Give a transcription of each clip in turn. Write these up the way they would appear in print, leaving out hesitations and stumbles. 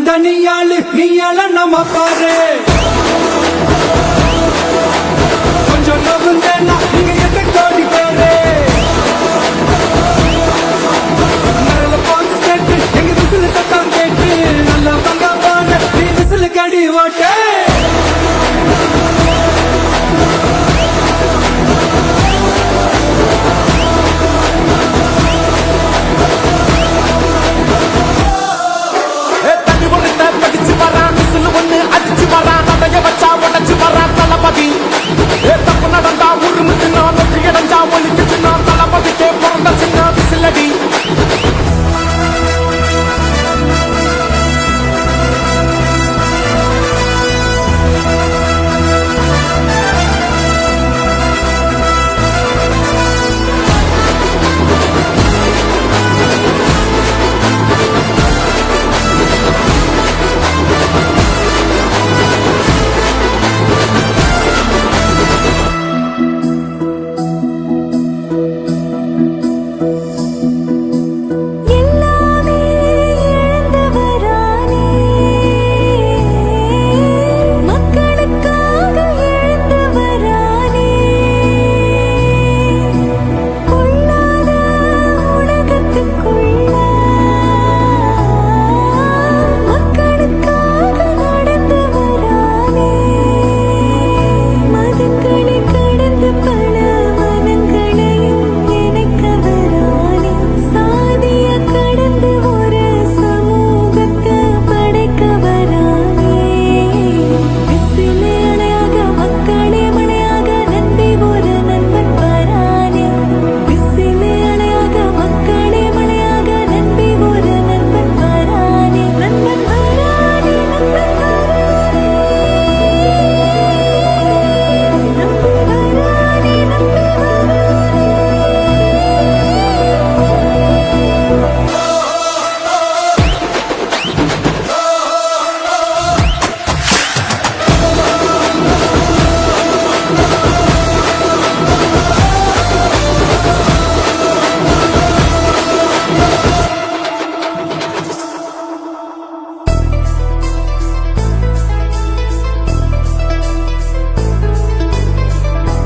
தன்னந்த நீயால நம்ம பாரு கொஞ்சம் நவுந்தேன்னா நீங்க எத்த கோடி பேரு நல்ல போச்சு கேட்டு எங்க விசில் சத்தம் கேட்டு நல்ல பங்க பாரு நீ விசில் கடி ஓட்டு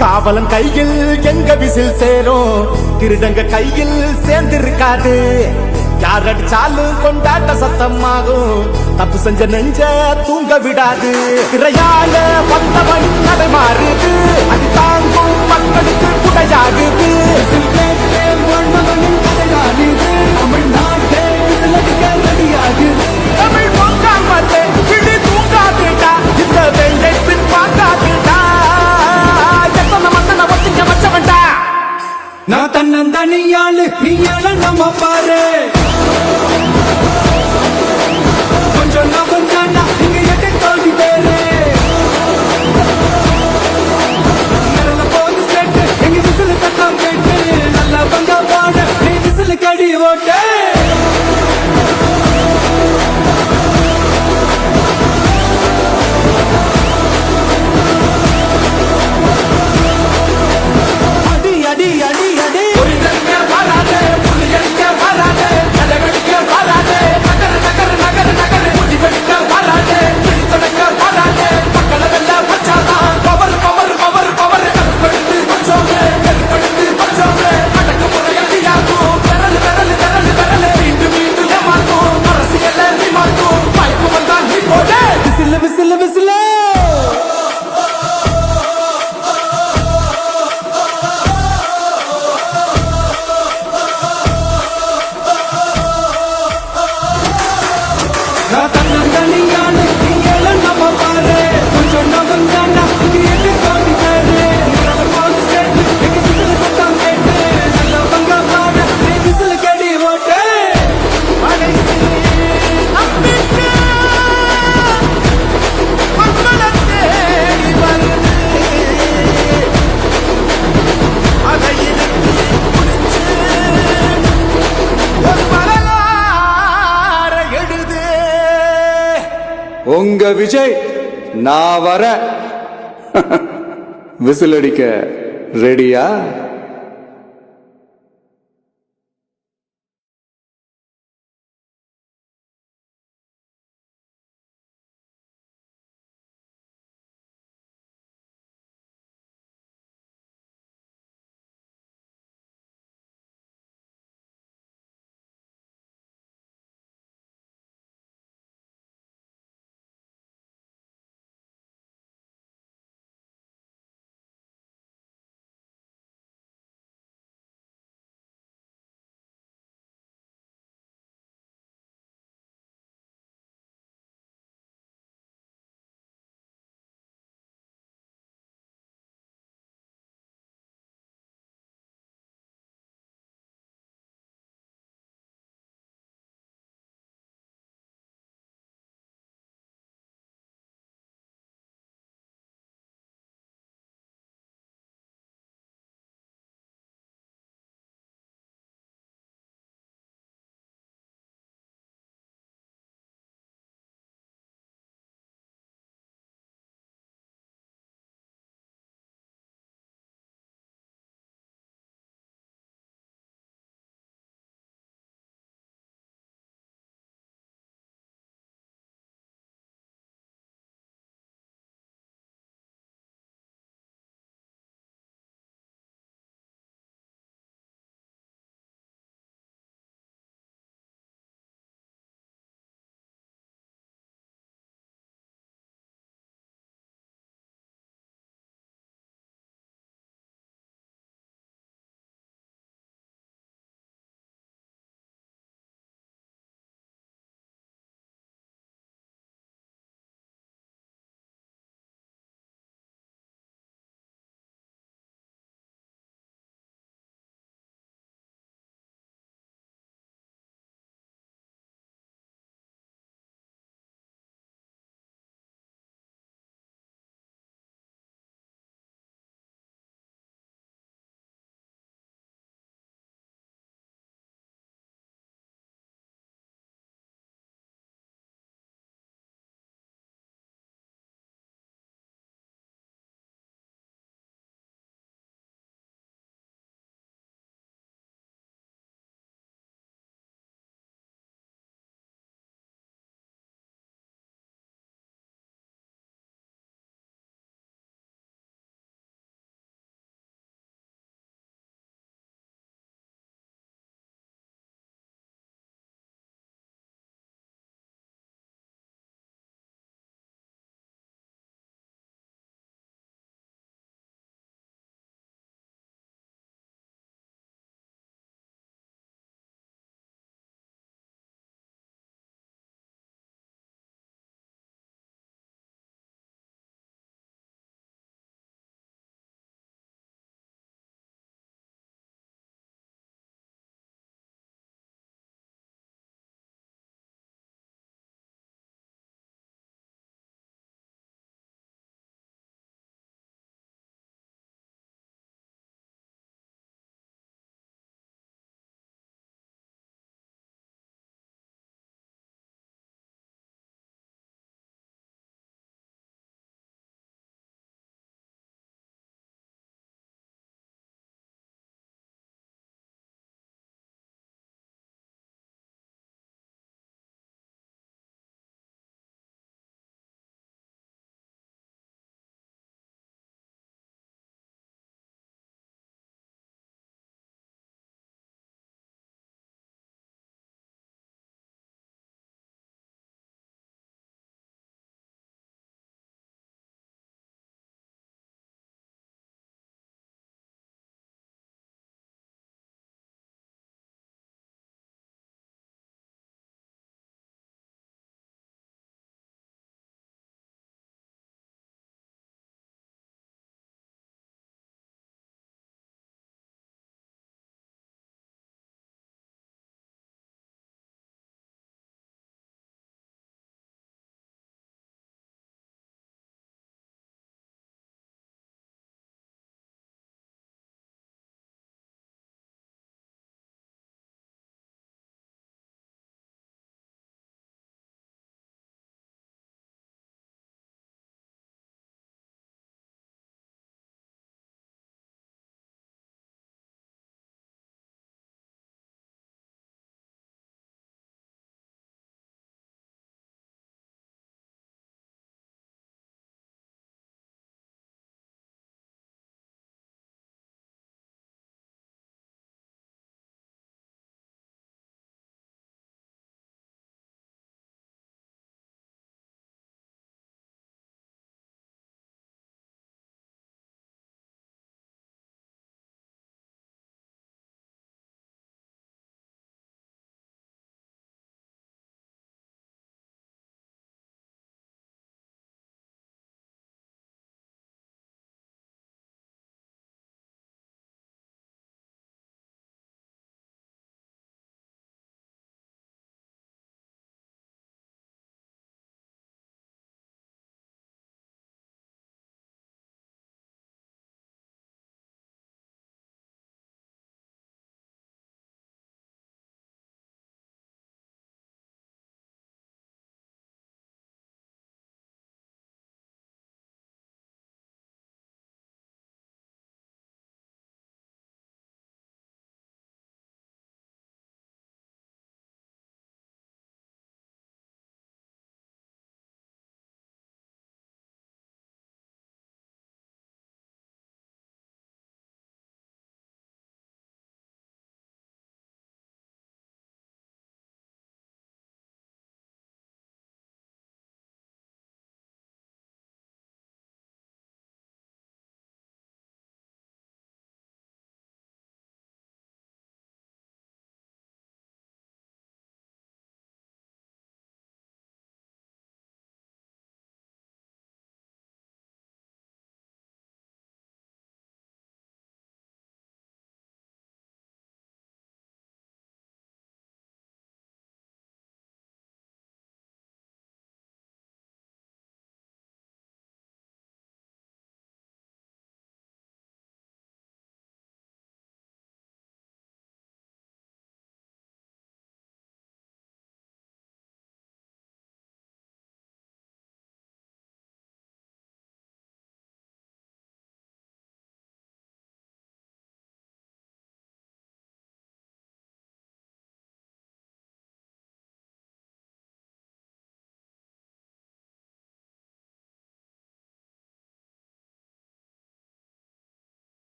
காவலன் கையில் எங்க விசில் சேரும் திருடங்க கையில் சேர்ந்திருக்காது யார் அடிச்சாலும் கொண்டாட்ட சத்தமாகும் தப்பு செஞ்ச நெஞ்ச தூங்க விடாது திரையால வந்தவன் கடை மாறுது அது தாங்கும் மக்களுக்கு குடையாகுது தமிழ்நாட்டே ரெடியாகுது தமிழ் பொங்காமட்டே விழி தூங்காதுடா இந்த வெள்ளை பின் பார்க்காதுடா நான் தன்னந்த நீயால நம்ம பாரு கொஞ்சம் நவுந்தேன்னா நீங்க எத்த கோடி பேரு நல்ல போச்சு கேட்டு எங்க விசில் சத்தம் கேட்டு நல்ல பங்க பாடு நீ விசில் கடி ஓட்டு உங்க விஜய் நான் வர விசில் அடிக்க ரெடியா?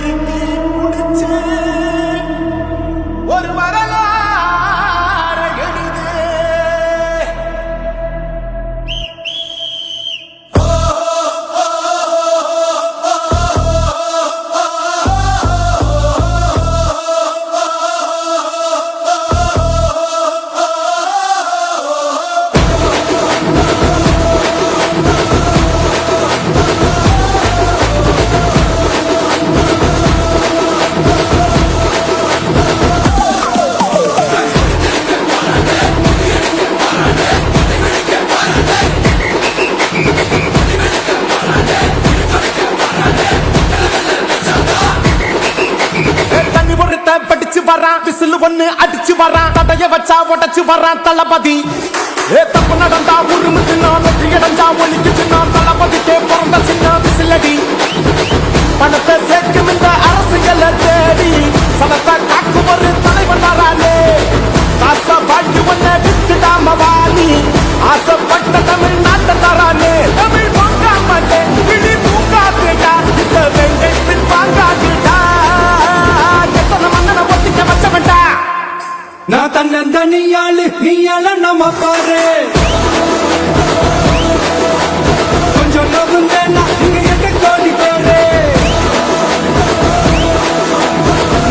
தீட்டி முடிச்சு ஒரு வரலாறு எழுது. தண்ணி பொறுத்த படிச்சு வரான், விசில் ஒண்ணு அடிச்சு வரான், தடைய வச்சா உடச்சு வரான் தளபதி. தப்பு நடந்தா உருமு சின்ன, வெற்றி அடைஞ்சா ஒலிக்கு சின்ன, தளபதிக்கே பிறந்த சின்ன விசிலடி. பணத்தை சேர்க்கும் இந்த அரசியல தேடி சனத்தை காக்கும் ஒரு தலைவன் வரானே. காசை வாழ்க்கை ஒன்ன விட்டுடாம வாணி, ஆசைப்பட்ட தமிழ்நாட்டை தரானே. தமிழ் வாங்காமட்டே இடி தூங்காதேடா, இந்த வெங்கை பின் வாங்காதேடா. எத்தனை மன்னனை ஒத்திக்க வச்சவன்டா. நான் தன்னந்தனியாளு நீயால நம்ம பாரு. கொஞ்சம் நவுந்தேன்னா இங்க 8 கோடி பேரு.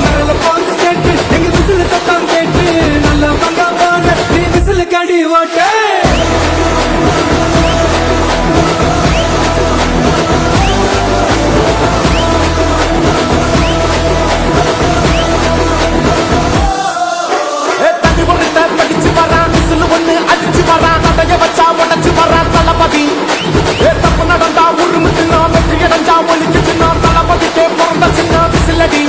நரல போது கேட்டு எங்க விசில சத்தம் கேட்டு நல்ல பங்க போன நீ விசில கடி ஓட்ட. தண்ணி பொறுத்த படிச்சு வரான், விசில் ஒண்ணு அடிச்சு வரான், தடைய வச்சா உடச்சு வரான் தளபதி. தப்பு நடந்தா உருமு சின்ன, வெற்றி அடைஞ்சா ஒலிக்கு சின்ன, தளபதிக்கே பிறந்த சின்ன விசிலடி.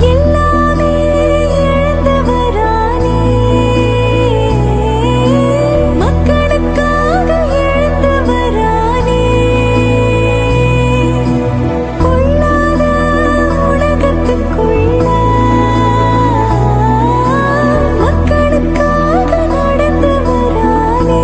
எல்லாமே இழந்தவரானே, மக்களுக்காக இழந்தவரானே. பொல்லாத உலகத்துக்குள்ள மக்களுக்காக நடந்தவரானே.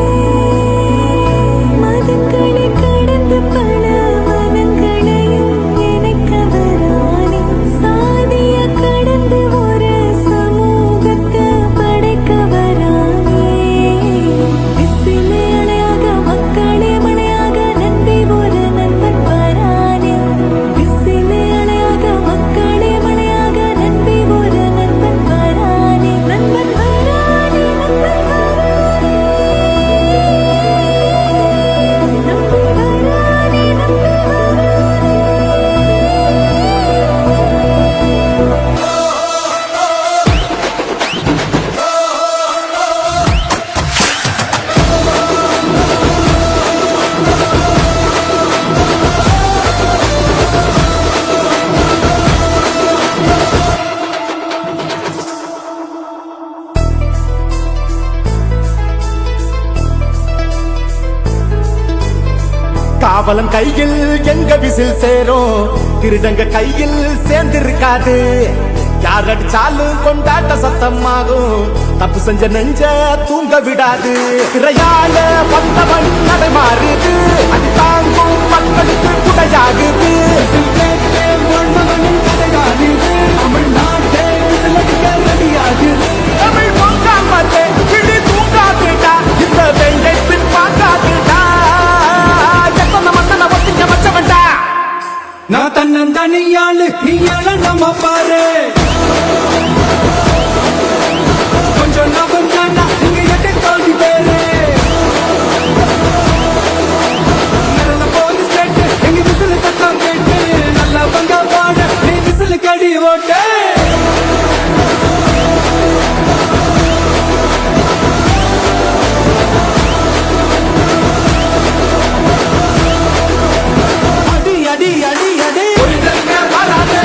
மதங்களை கடந்து பல மனங்களையும் இணைக்கவரானே. சாதிய கடந்து ஒரு சமூகத்தை படைக்கவரானே. விசிலே அலையாக மக்களே மழையாக நம்பி ஒரு நண்பன் வரானே. விசிலே அலையாக மக்களே மழையாக நம்பி ஒரு நண்பன் வரானே. நண்பன் வரானே, நண்பன் வரானே, நம்பி வரானே, நம்பி வரானே. காவலன் கையில் எங்க விசில் சேரும், திருடங்க கையில் சேர்ந்திருக்காது. யார் அடிச்சாலும் கொண்டாட்ட சத்தமாகும், தப்பு செஞ்ச நெஞ்ச தூங்க விடாது. இறையால வந்தவன் நடை மாறுது, அது தாங்கும் மக்களுக்கு குடையாகுது. விசில் கேட்டு வாழ்ந்தவனின் கதையாகுது. தமிழ்நாட்டே விசில் அடிக்க ரெடியாகுது. தமிழ் வாங்காமட்டே இடி தூங்காதேடா, இந்த வெங்கை பின் வாங்காதேடா. எத்தனை மன்னனை ஒத்திக்க வச்சவன்டா. நான் தன்னந்தனியாளு நீயால நம்ம பாரு. கொஞ்சம் நவுந்தேன்னா இங்க 8 கோடி பேரு. நரல போது கேட்டு எங்க விசில சத்தம் கேட்டு நல்ல பங்க போன நீ விசில கடி ஓட்ட. அடி அடி அடி அடி ஒரு வராதே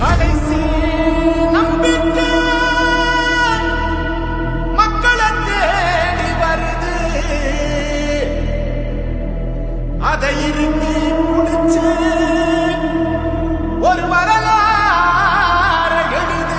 கடைசி நம்பிக்கை மக்களை தேடி வருது, அதை இறுதி முடிச்சு ஒரு வரலாறு எழுது.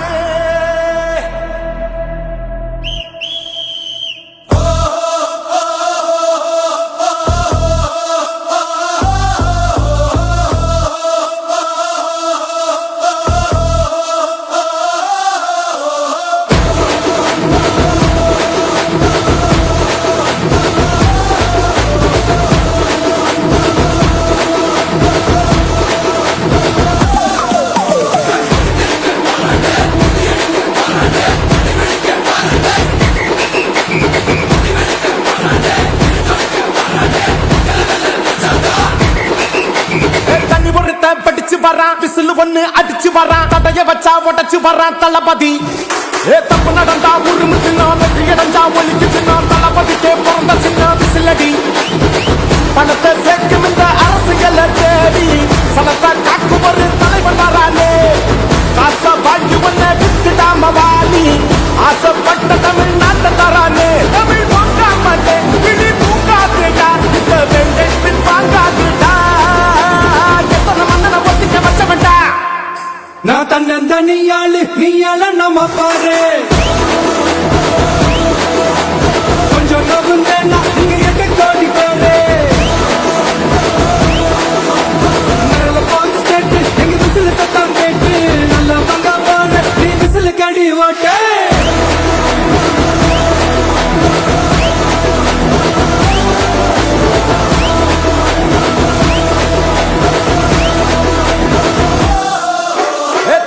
தண்ணி பொறுத்த படிச்சு வரான், விசில் ஒண்ணு அடிச்சு வரான், தடைய வச்சா உடச்சு வரான் தளபதி. தப்பு நடந்தா உருமுச்சுனா, வெற்றி அடைஞ்சா ஒலிக்குச்சுனா, தளபதிக்கே பிறந்த சின்ன விசிலடி. பணத்தை சேர்க்கும் இந்த அரசுகளை தேடி சனத்தை காக்கும் ஒரு தலைவன் வரானே. காச வாங்கி ஒன்ன வித்துடாம வாலி, ஆசைப்பட்ட தமிழ்நாட்டை தரானே. தமிழ் வாங்காமட்டே கிளி தூங்காதுடா, இந்த வெண்டை பின் வாங்காதுடா. எத்தனை மன்னனை ஒத்திக்க வச்சவன்டா. நான் தன்னந்தனியாளு நீயால நம்ம பாரு, கொஞ்சம் நகுந்தேன்னா இங்க 8 கோடி பேரு. மேல போது ஸ்டேட் எங்க விசில் சத்தம் கேட்டு நல்ல பங்க போன நீ விசில் கடி ஓட்டு.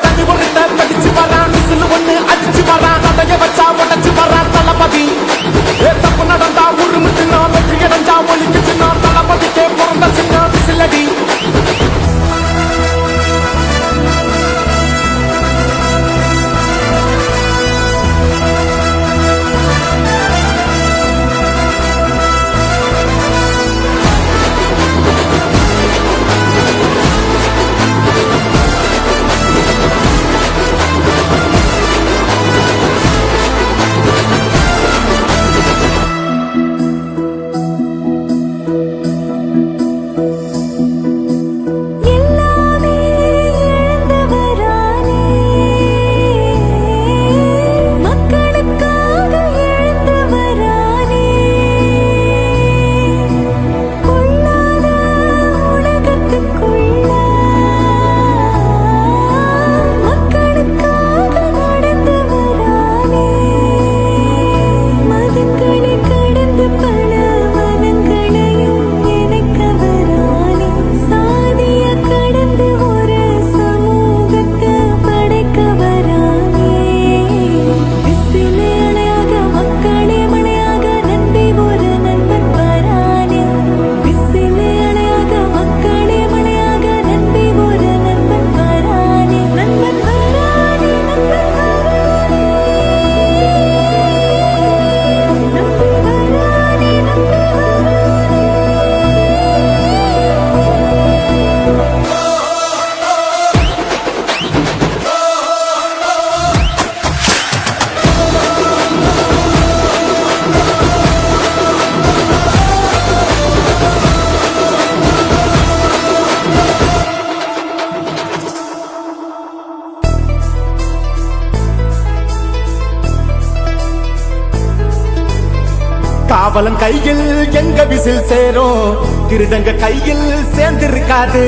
தண்ணி பொறுத்த படிச்சு வரான், விசில் ஒண்ணு அடிச்சு வரான், தடைய வச்சா உடச்சு வரான் தளபதி. தப்பு நடந்தா உருமுச்சுனா, வெற்றி அடைஞ்சா ஒலிக்குச்சுனா, தளபதிக்கே பிறந்த சின்ன விசிலடி. எல்லாமே இழந்தவரானே, மக்களுக்காக இழந்தவரானே. கொள்ளாத உலகத்துக்குள்ள மக்களுக்காக நடந்தவரானே. மதங்களை கடந்து பல மனங்களையும் இணைக்கவரானே. சாதிய கடந்து ஒரு சமூகத்தை படைக்கவரானே. விசிலே அலையாக மக்களே மழையாக நம்பி ஒரு நண்பன் வரானே. விசிலே அலையாக மக்களே மழையாக நம்பி ஒரு நண்பன் வரானே. நண்பன் வரானே, நண்பன் வரானே, நம்பி வரானே, நம்பி வரானே. காவலன் கையில் எங்க விசில் சேரும், திருடங்க கையில் சேர்ந்திருக்காது.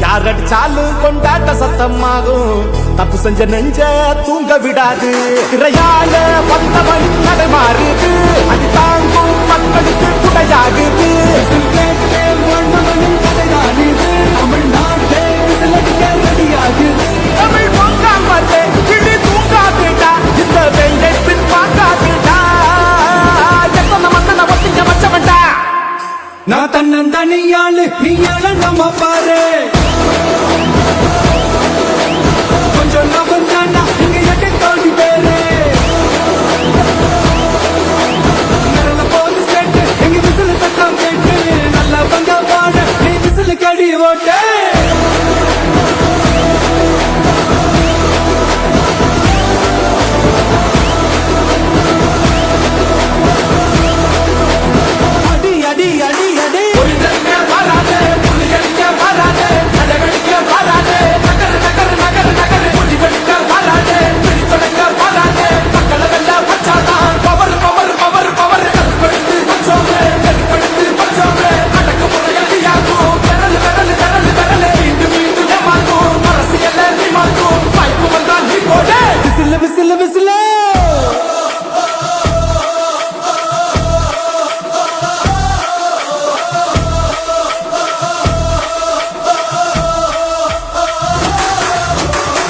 யார் அடிச்சாலும் கொண்டாட்ட சத்தமாகும், தப்பு செஞ்ச நெஞ்ச தூங்க விடாது. திரையால வந்தவன் நடை மாறுது, அது தாங்கும் மக்களுக்கு துணையாகுது. விசில் கேட்டு வாழ்ந்தவனின் கதைதான் இது. தமிழ்நாட்டே விசில் அடிக்க ரெடியாகுது. தமிழ் வாங்காமட்டே கிளி தூங்காதுடா, இந்த வெண்டை பின் வாங்காதுடா. எத்தனை மன்னனை ஒத்திக்க வச்சவன்டா. நான் தன்னந்தனியாளு நீயால நம்ம பாரு, கொஞ்சம் நகுந்தேன்னா இங்க 8 கோடி பேரு. மேல போது ஸ்டேட் எங்க விசில் சத்தம் கேட்டு நல்ல பங்க போன நீ விசில் கடி ஓட்டு.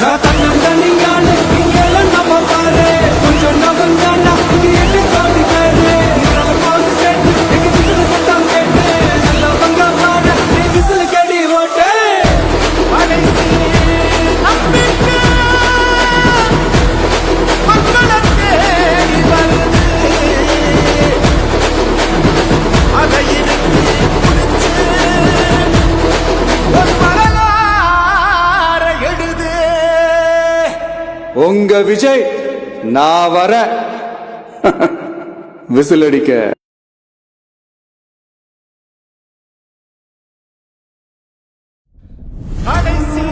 நான் தன்னந்தனியாளு நீ எல்லாம் நம்ம பாரு கொஞ்சம் நவந்தானா இங்க எட்டு கோடி பேரு நிரல போது ஸ்டேட் எங்க விசில் சத்தம் கேட்டு நல்ல பங்க பாட நீ விசில் கடி ஓட்டு கடைசி நம்பிக்கை மக்களை தேடி வருது. அதை இறுக்கி பிடிச்சு ஒரு வரலாறை எழுது. உங்க விஜய் நான் வர விசில் அடிக்க. கடைசி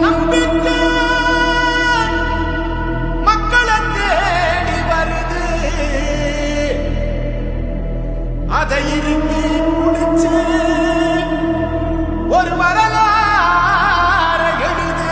நம்பிக்கை மக்களை தேடி வருது. அதை இறுக்கி பிடிச்சு ஒரு வரலாறை எழுது.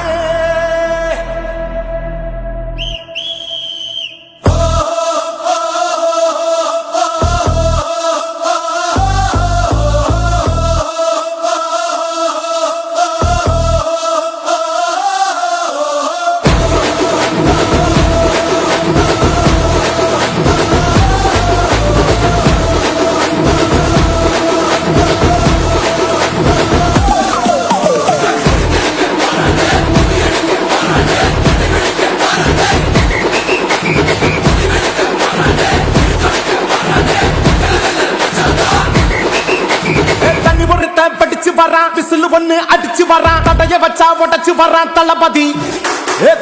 தண்ணி பொறுத்த படிச்சு வரான், விசில் ஒண்ணு அடிச்சு வரான், தடைய வச்சா உடச்சு வரான் தளபதி.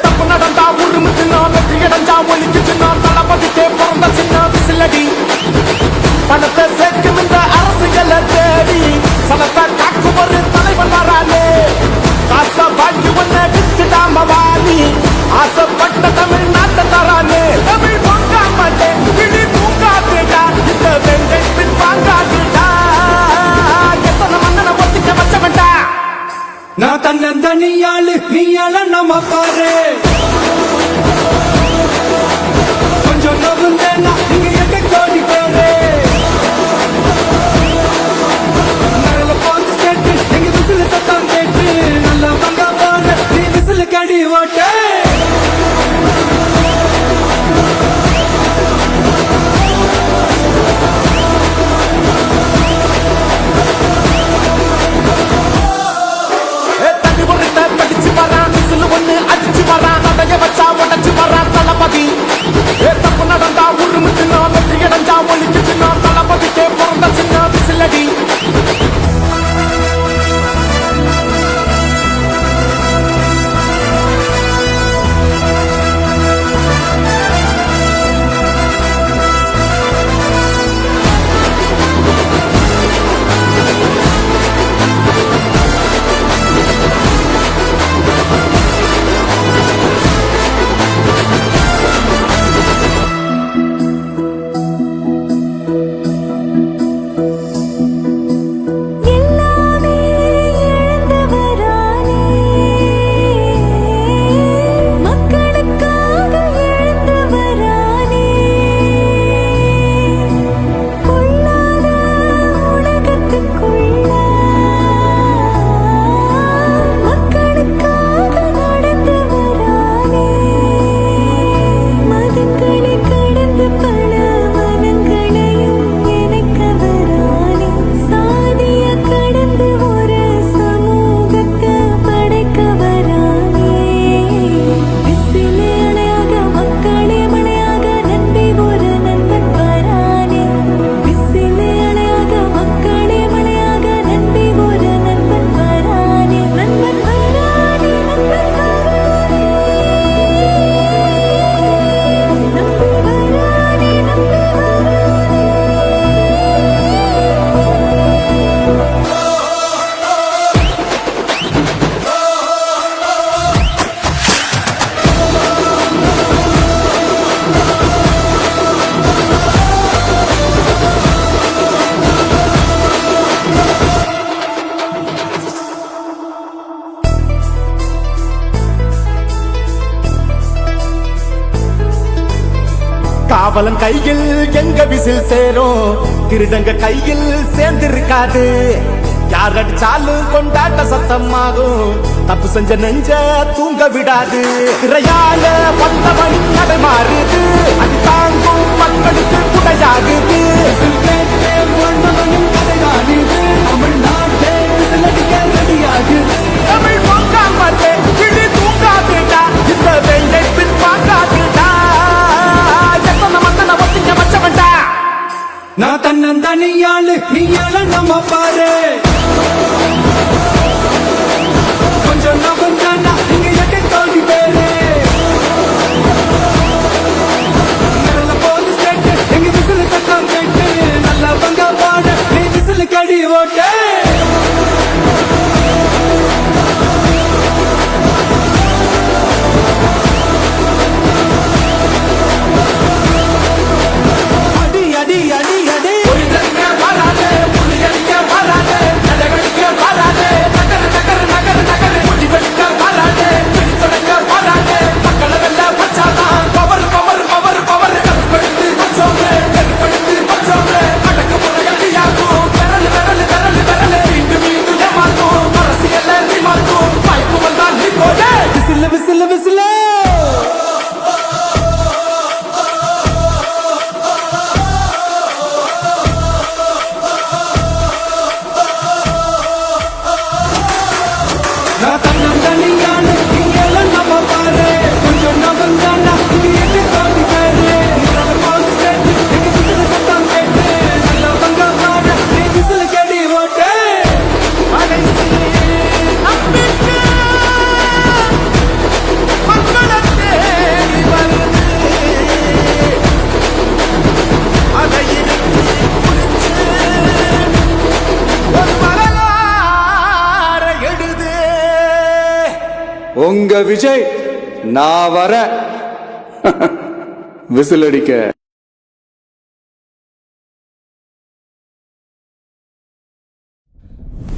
தப்பு நடந்தா உருமு சின்ன, வெற்றி அடைஞ்சா ஒலிக்கு சின்ன, தளபதிக்கே பிறந்த சின்ன விசிலடி. பணத்தை சேர்க்கும் இந்த அரசியலை தேடி சனத்தை காக்கும் ஒரு தலைவன் வரானே. காசை வாங்கி ஒன்ன வித்துடாம வாணி, ஆசைப்பட்ட தமிழ்நாட்டை தரானே. தமிழ் பொங்கா மாட்டேன் கிளி தூங்காதேடா, இந்த வெங்கை பின் வாங்காதேடா. எத்தனை மன்னனை ஒத்திக்க வச்சவன்டா. நான் தன்னந்தனியாளு நீ எல்லாம் நம்ம பாரு கொஞ்சம் நவந்தேனா இங்க எட்டு கோடி பேரு நிரல போது ஸ்டேட் எங்க விசில் சத்தம் கேட்டு நல்ல பங்க பாட நீ விசில் கடி ஓட்டு தண்ணி பொறுத்த படிச்சு வரான், விசில் ஒண்ணு அடிச்சு வரான், தடைய வச்சா உடச்சு வரான் தளபதி. தப்பு நடந்தா உருமு சின்ன, வெற்றி அடைஞ்சா ஒலிக்கு சின்ன, தளபதிக்கே பிறந்த சின்ன விசிலடி. எல்லாமே இழந்தவரானே மக்களுக்காக இழந்தவரானே கொள்ளாத உலகத்துக்குள்ள மக்களுக்காக நடந்தவரானே மதங்களை கடந்து பல மனங்களையும் இணைக்கவரானே சாதிய கடந்து ஒரு சமூகத்தை படைக்கவரானே விசிலே அணையாக மக்களே மழையாக நம்பி ஒரு நண்பன் வரானே விசிலே அணையாக மக்களே மழையாக நம்பி ஒரு நண்பன் வரானே நண்பன் வரானே நண்பன் வரானே நம்பி வரானே நம்பி வரானே காவலன் கையில் எங்க விசில் சேரும், திருடங்க கையில் சேர்ந்திருக்காது. யார் அடிச்சாலும் கொண்டாட்ட சத்தமாகும் தப்பு செஞ்ச நெஞ்ச தூங்க விடாது திரையால வந்தவன் கடை மாறுது அது தாங்கும் மக்களுக்கு குடையாகுது கேட்டே வாழ்ந்தவனும் கதையாகுது தமிழ்நாட்டே விசிலடிக்க ரெடியாகுது தமிழ் வாங்காமலே கிளி தூங்காதுடா இந்த வெள்ளை பின் வாங்காதுடா எத்தனை மத்தனை ஒத்திங்க வச்சவன்டா நான் தன்னந்தனியாளு நீ ஏழ நம்ம பாரு கொஞ்சம் நவந்தானா இங்க எட்டு கோடி பேரு நல்ல போலீஸ் கேட்டு எங்க விசில் சத்தம் கேட்டு நல்லவங்க பாட நீ விசில் கடி ஓட்டு அடி அடி அடி அடி புலியடிக்க வராதே புலியடிக்க வராதே நடவடிக்க வராதே நகர நகர நகர நகர முடிவெடுக்க வராதே பிடித்தொடக்க வராதே மக்களை வெல்ல வச்சாதான் பவர் பவர் பவர் பவர் கற்படுத்து வச்சோமே கற்படுத்து வச்சோமே அடக்கு முறையாகும் விரல் விரல் விரல் விரல் மீண்டும் மீண்டும் ஏமாத்தும் அரசியல் நீ மாத்தும் வாய்ப்பு வந்தால் நீ போடே விசில் விசில் விசில் நான் தன்னந்தனியாளு நீ ஏழ நம்ம பாரு கொஞ்சம் நவந்தானா இங்க எட்டு கோடி பேரு நல்ல போலீஸ் கேட்டு எங்க விசில் சத்தம் கேட்டு நல்லவங்க பாட நீ விசில் கடி ஓட்டு கடைசி நம்பிக்கை மக்களை தேடி வருது அதை இறுக்கி பிடிச்சு ஒரு வரலாறு எழுது உங்க விஜய் நான் வர விசில் அடிக்க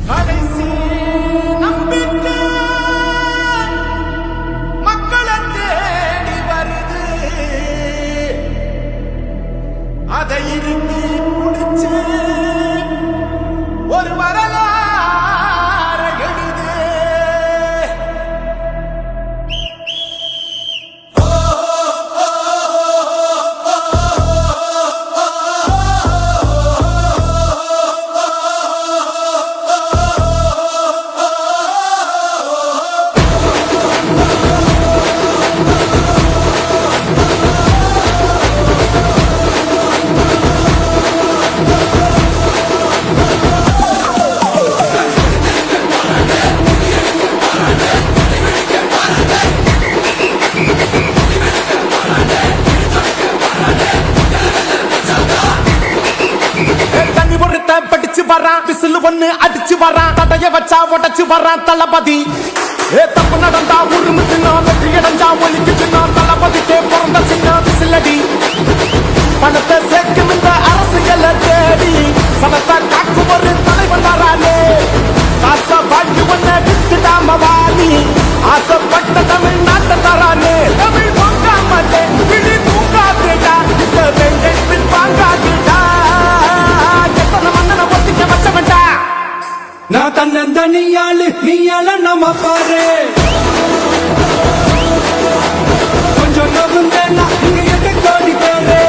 கடைசி நம்பிக்கை மக்களை தேடி வருது அதை இறுக்கி பிடிச்சு ஒரு வரலாறு எழுது தண்ணி பொறுத்த படிச்சு வரான் விசில் ஒண்ணு அடிச்சு வரான் தடைய வச்சா உடச்சு வரான் தளபதி தப்பு நடந்தா உருமு சின்ன வெற்றி அடைஞ்சா ஒலிக்கு சின்ன தளபதிக்கே பிறந்த சின்ன விசிலடி பணத்தை சேர்க்கும் இந்த அரசியலை தேடி சனத்தை காக்கும் ஒரு தலைவன் வரானே காசை வாங்கி ஒன்ன வித்துடாம வாணி ஆசைப்பட்ட தமிழ்நாட்டை தரானே தமிழ் வாங்காமலே விழி தூங்காதுடா இந்த வெங்கை பின் வாங்காதுடா எத்தனை மன்னனை ஒத்திக்க வச்சவன்டா நான் தன்னந்தனியாளு நீ ஏழ நம்ம பாரு கொஞ்சம் நவந்தானா இங்க எட்டு கோடி பேரு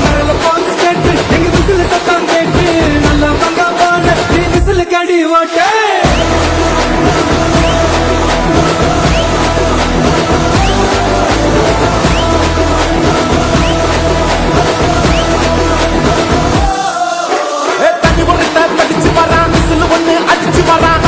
நல்ல போலீஸ் கேட்டு எங்க விசில் சத்தம் கேட்டு நல்லவங்க பாட நீ விசில் கடி ஓட்டு தண்ணி பொறுத்த படிச்சு வரான் விசில் ஒண்ணு அடிச்சு வரான்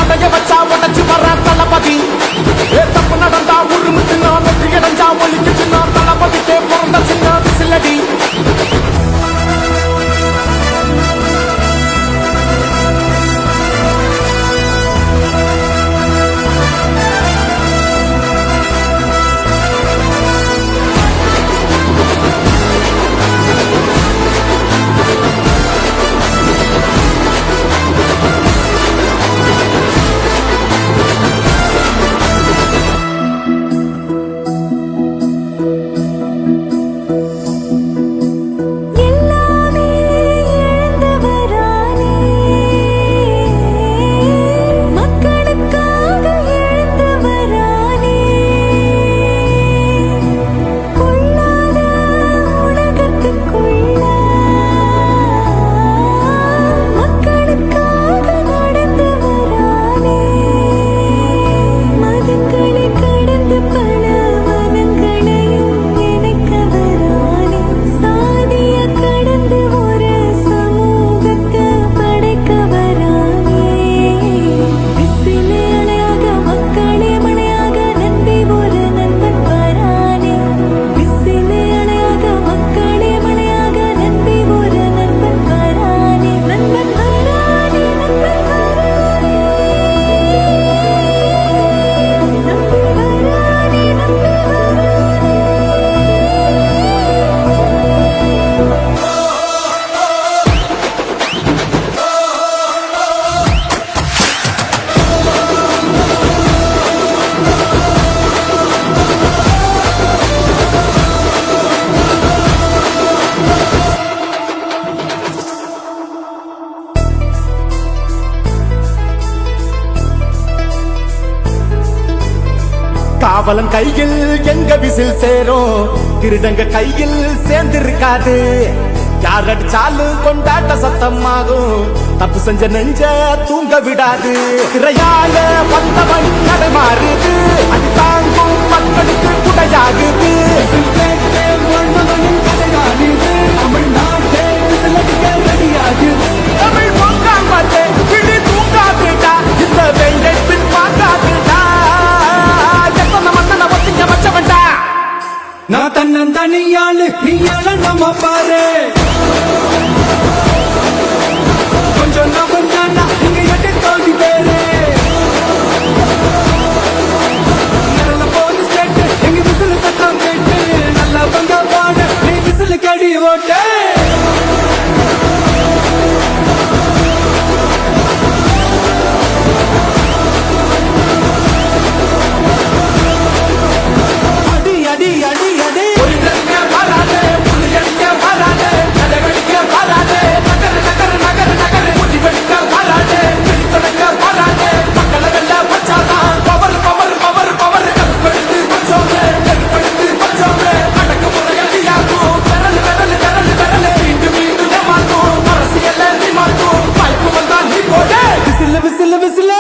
காவலன் கையில் எங்க விசில் சேரும், திருடங்க கையில் சேர்ந்திருக்காது. யார் அடிச்சாலும் கொண்டாட்ட சத்தமாகும், தப்பு செஞ்ச நெஞ்ச தூங்க விடாது. திரையால வந்தவன் கடை மாறுது, அது தாங்கும் மக்களுக்கு குடையாகுது. கேட்டே வாழ்ந்தவனின் கதையாகுது. தமிழ்நாட்டே விசிலடிக்க ரெடியாகுது. தமிழ் பொங்காமட்டே விழி தூங்காதுடா, இந்த வெங்கை பின் வாங்காதுடா. எத்தனை மன்னனை ஒத்திங்க வச்சவன்டா. நான் தன்னந்தனியாளு, நீ ஏழ நம்ம பாரு. கொஞ்சம் நவந்தானா இங்க 8 கோடி பேரு. நிரல போது ஸ்டேட் எங்க விசில் சத்தம் கேட்டு, நல்லவங்க வாட நீ விசில் கடி ஓட்டு. அடி அடி அடி அடி புலிகள்ங்க வராதே, புலிகள்ங்க வராதே, கதகளிக்க வராதே, நகரு நகரு நகரு நகரு. புலிகள்ங்க வராதே, பிடித்தொடங்க வராதே, மக்களை வெல்ல வச்சாதான் பவர் பவர் பவர் பவர். கருப்படுத்து வச்சோமே, கருப்படுத்து வச்சோமே, அடக்குமுறை அடியாகும். விரல் விரல் விரல் விரல், மீண்டும் மீண்டும் ஏமாற்றும். அரசியல்ல நீ மாற்றும், வாய்ப்பு வந்தா நீ போடு. Whistle whistle whistle.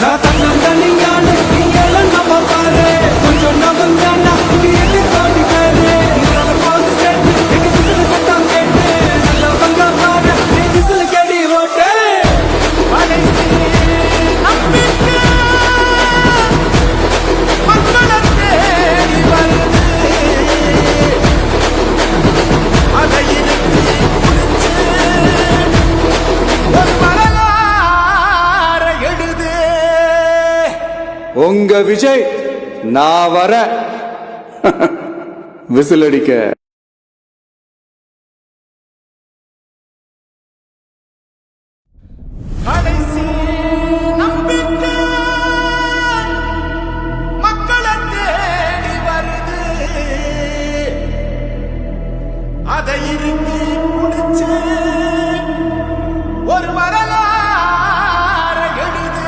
நான் தன்னந்தனியாளு, நீ ஏழ நம்ம பாரு. கொஞ்சம் நவந்தானா இங்க 8 கோடி பேரு. நிரல போது ஸ்டேட் எங்க விசில் சத்தம் கேட்டு, நல்லவங்க வாட நீ விசில் கடி ஓட்டு. கடைசி நம்பிக்கை மக்களை தேடி வருது, அதை இறுக்கி பிடிச்சு ஒரு வரலாறு எழுது. உங்க விஜய் நான் வர விசில் அடிக்க. கடைசி நம்பிக்கை மக்களை தேடி வருது, அதை இறுக்கி பிடிச்சு ஒரு வரலாறு எழுது.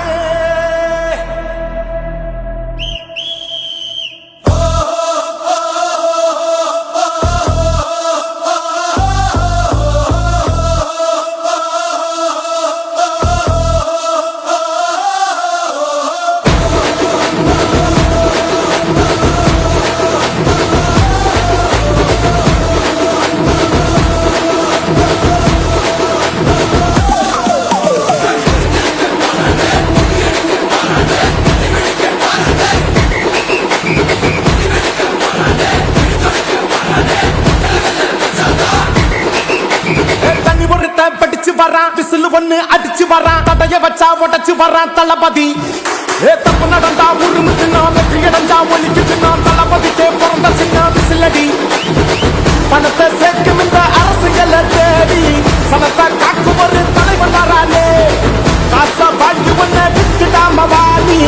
தண்ணி ஒருத்த படிச்சு வரான், விசில் ஒண்ணு அடிச்சு வரான், தடைய வச்சா உடச்சு வரான் தளபதி. தப்பு நடந்தா உருமு சின்ன, வெற்றி அடைஞ்சா ஒலிக்கு சின்ன, தளபதிக்கே பிறந்த சின்ன விசிலடி. பணத்தை சேர்க்கும் இந்த அரசுகளை தேடி, சனத்தை காக்கும் ஒரு தலைவன் வரானே. காசை வாங்கி ஒன்ன விட்டுடாம வாணி,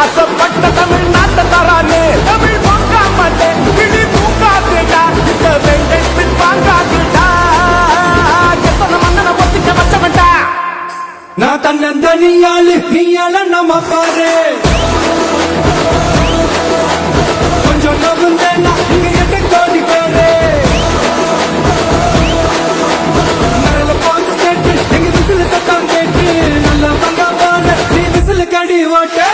ஆசைப்பட்ட தமிழ்நாட்டை தரானே. தமிழ் பொங்காமட்டே விழி தூங்காதுடா, இந்த வெங்கை பின் வாங்காதுடா. எத்தனை மன்னனை ஒத்திக்க வச்சவன்டா. நான் தன்னந்தனியாளு, நீ ஏழ நம்ம பாரு. கொஞ்சம் நவந்தானா இங்க 8 கோடி பேரு. நிரல போது ஸ்டேட் எங்க விசில் சத்தம் கேட்டு, நல்லவங்க வாட நீ விசில் கடி ஓட்டு.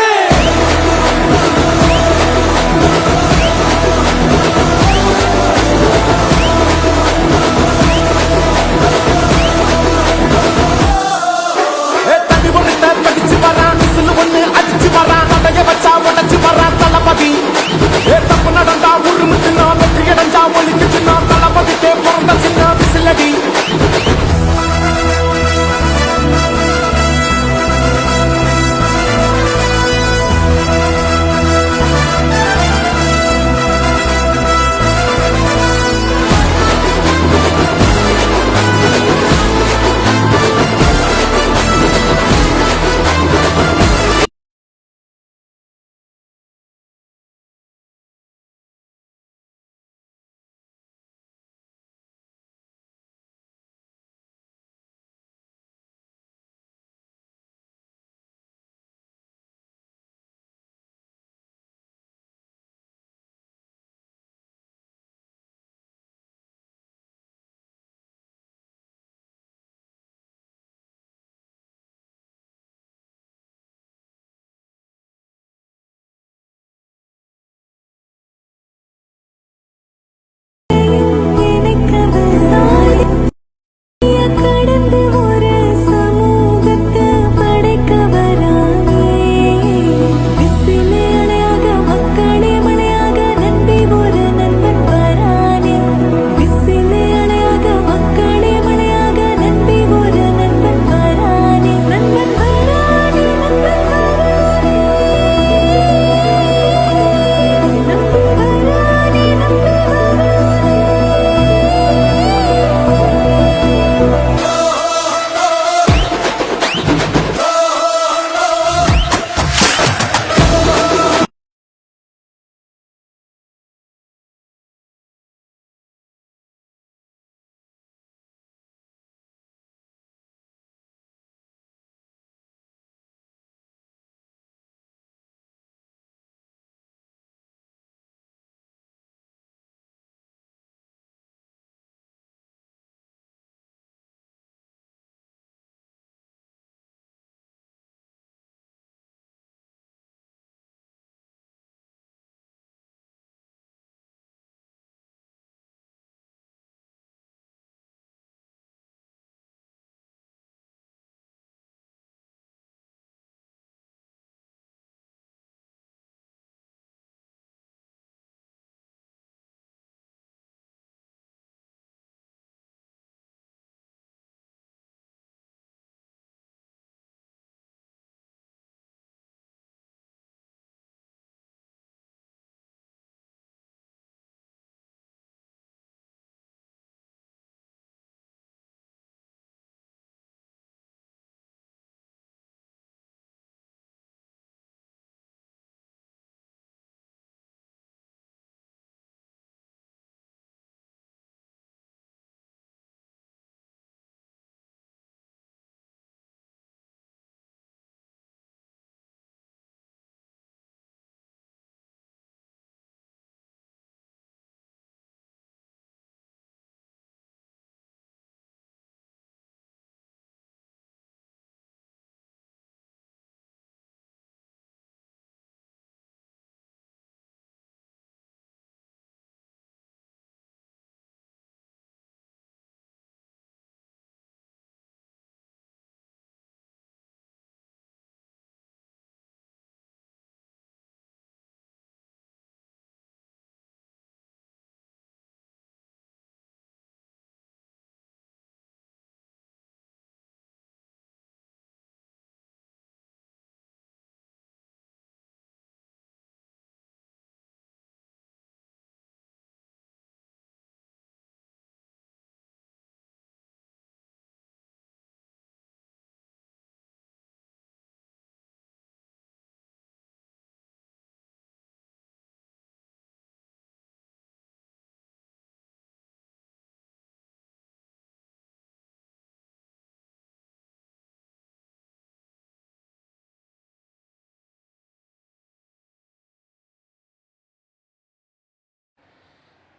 தண்ணி ஒருத்த படிச்சு வரான், விசில் ஒண்ணு அடிச்சு வரான்,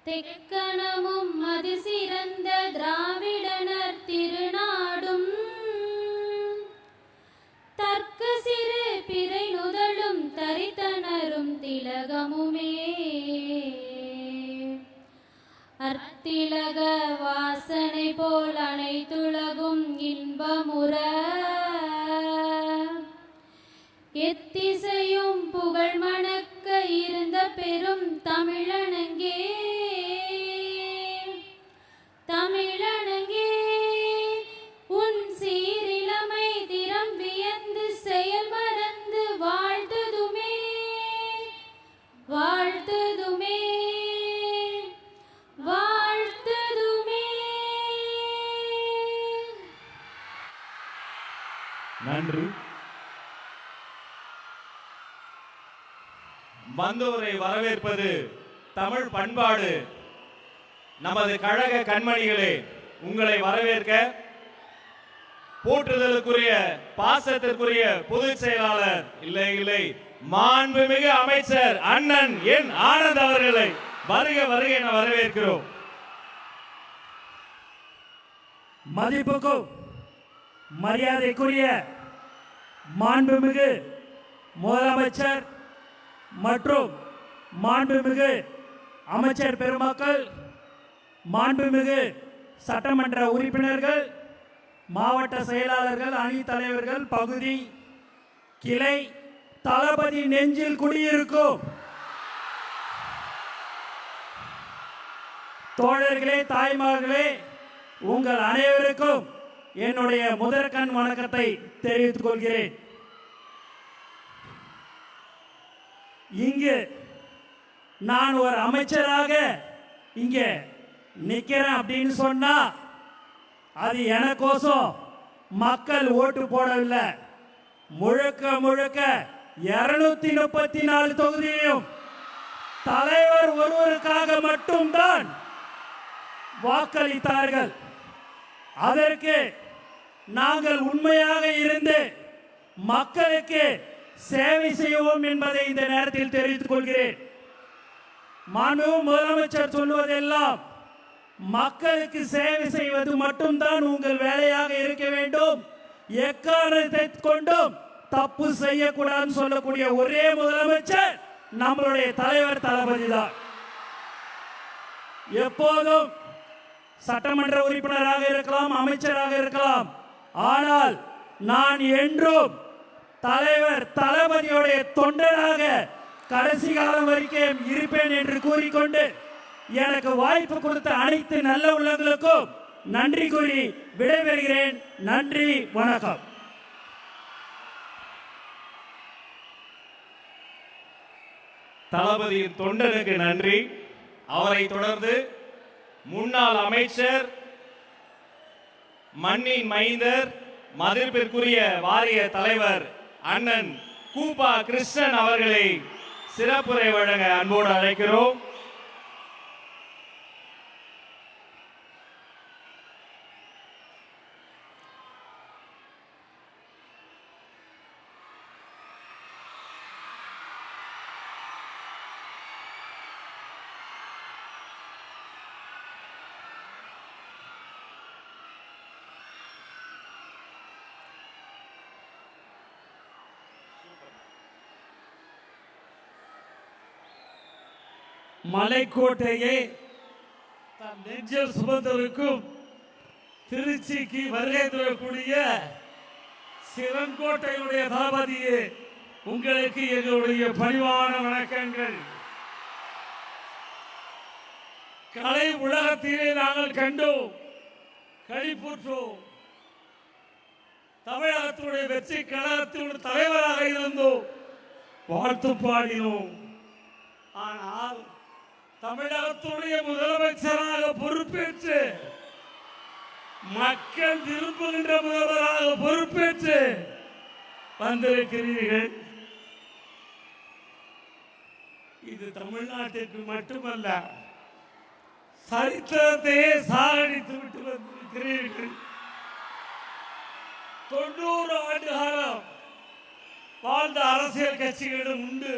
தெக்கணமும் அது சிறந்த திராவிடனர் திருநாடும் தர்க்க சிறு பிறை நுதலும் தரித்தனரும் திலகமுமே அர்த்திலக வாசனை போல் அனைத்துலகும் இன்பமுற எத்திசையும் புகழ் மணக்க இருந்த பெரும் தமிழனங்கே தமிழனங்கே உன் சீரிலமை திறம் வியந்து செயல் மறந்து வாழ்த்துதுமே வாழ்த்துதுமே வாழ்த்துதுமே. நன்றி. வந்தோரை வரவேற்பது தமிழ் பண்பாடு. நமது கழக கண்மணிகளே, உங்களை வரவேற்க போற்றுதலுக்குரிய பாசத்திற்குரிய பொதுச் செயலாளர் இல்லை மாண்புமிகு அமைச்சர் அண்ணன் என் ஆனந்த் அவர்களை வருக வருக என வரவேற்கிறோம். மதிப்புக்கும் மரியாதைக்குரிய மாண்புமிகு முதலமைச்சர் மற்றும் மாண்புமிகு அமைச்சர் பெருமக்கள், மாண்புமிகு சட்டமன்ற உறுப்பினர்கள், மாவட்ட செயலாளர்கள், அணி தலைவர்கள், பகுதி கிளை தளபதி நெஞ்சில் குடியிருக்கும் தோழர்களே, தாய்மார்களே, உங்கள் அனைவருக்கும் என்னுடைய முதற்கண் வணக்கத்தை தெரிவித்துக் கொள்கிறேன். இங்கு நான் ஒரு அமைச்சராக இங்கே நிக்கிறேன் அப்படின்னு சொன்னா அது எனக்கோசம் மக்கள் ஓட்டு போடவில்லை. முழுக்க முழுக்க 234 தொகுதியும் தலைவர் ஒருவருக்காக மட்டும்தான் வாக்களித்தார்கள். அதற்கு நாங்கள் உண்மையாக இருந்து மக்களுக்கு சேவை செய்வோம் என்பதை இந்த நேரத்தில் தெரிவித்துக் கொள்கிறேன். மாண்புமிகு முதலமைச்சர் சொல்வதெல்லாம் மக்களுக்கு சேவை செய்வது மட்டும்தான் உங்கள் வேலையாக இருக்க வேண்டும், எக்காரணத்தை கொண்டும் தப்பு செய்யக்கூடாதுன்னு சொல்லக்கூடிய ஒரே முதலமைச்சர் நம்மளுடைய தலைவர் தளபதி தான். எப்போதும் சட்டமன்ற உறுப்பினராக இருக்கலாம், அமைச்சராக இருக்கலாம், ஆனால் நான் என்றும் தலைவர் தளபதியுடைய தொண்டராக கடைசி காலம் வரைக்கும் இருப்பேன் என்று கூறிக்கொண்டு எனக்கு வாய்ப்பு கொடுத்த அனைத்து நல்ல உள்ளங்களுக்கும் நன்றி கூறி விடைபெறுகிறேன். நன்றி, வணக்கம். தளபதியின் தொண்டனுக்கு நன்றி. அவரை தொடர்ந்து முன்னாள் அமைச்சர், மண்ணின் மைந்தர், மதிப்பிற்குரிய வாரிய தலைவர் அண்ணன் கூபா கிருஷ்ணன் அவர்களை சிறப்புரை வழங்க அன்போடு அழைக்கிறோம். மலைக்கோட்டையை தன் நெஞ்சில் சுமந்தவருக்கும் திருச்சிக்கு வருகை தரக்கூடிய சிவன்கோட்டையுடைய தளபதியே, உங்களுக்கு எங்களுடைய பணிவான வணக்கங்கள். கலை உலகத்திலே நாங்கள் கண்டோம், களிப்புற்றோம். தமிழகத்துடைய வெற்றி கழகத்தினுடைய தலைவராக இருந்தோம், வாழ்த்து பாடினோம். ஆனால் தமிழகத்துடைய முதலமைச்சராக பொறுப்பேற்று, மக்கள் விரும்புகின்ற முதல்வராக பொறுப்பேற்று வந்திருக்கிறீர்கள். இது தமிழ்நாட்டிற்கு மட்டுமல்ல, சரித்திரத்தையே சாகடித்து விட்டு வந்திருக்கிறீர்கள். 90 ஆண்டு காலம் வாழ்ந்த அரசியல் கட்சிகளிடம் உண்டு.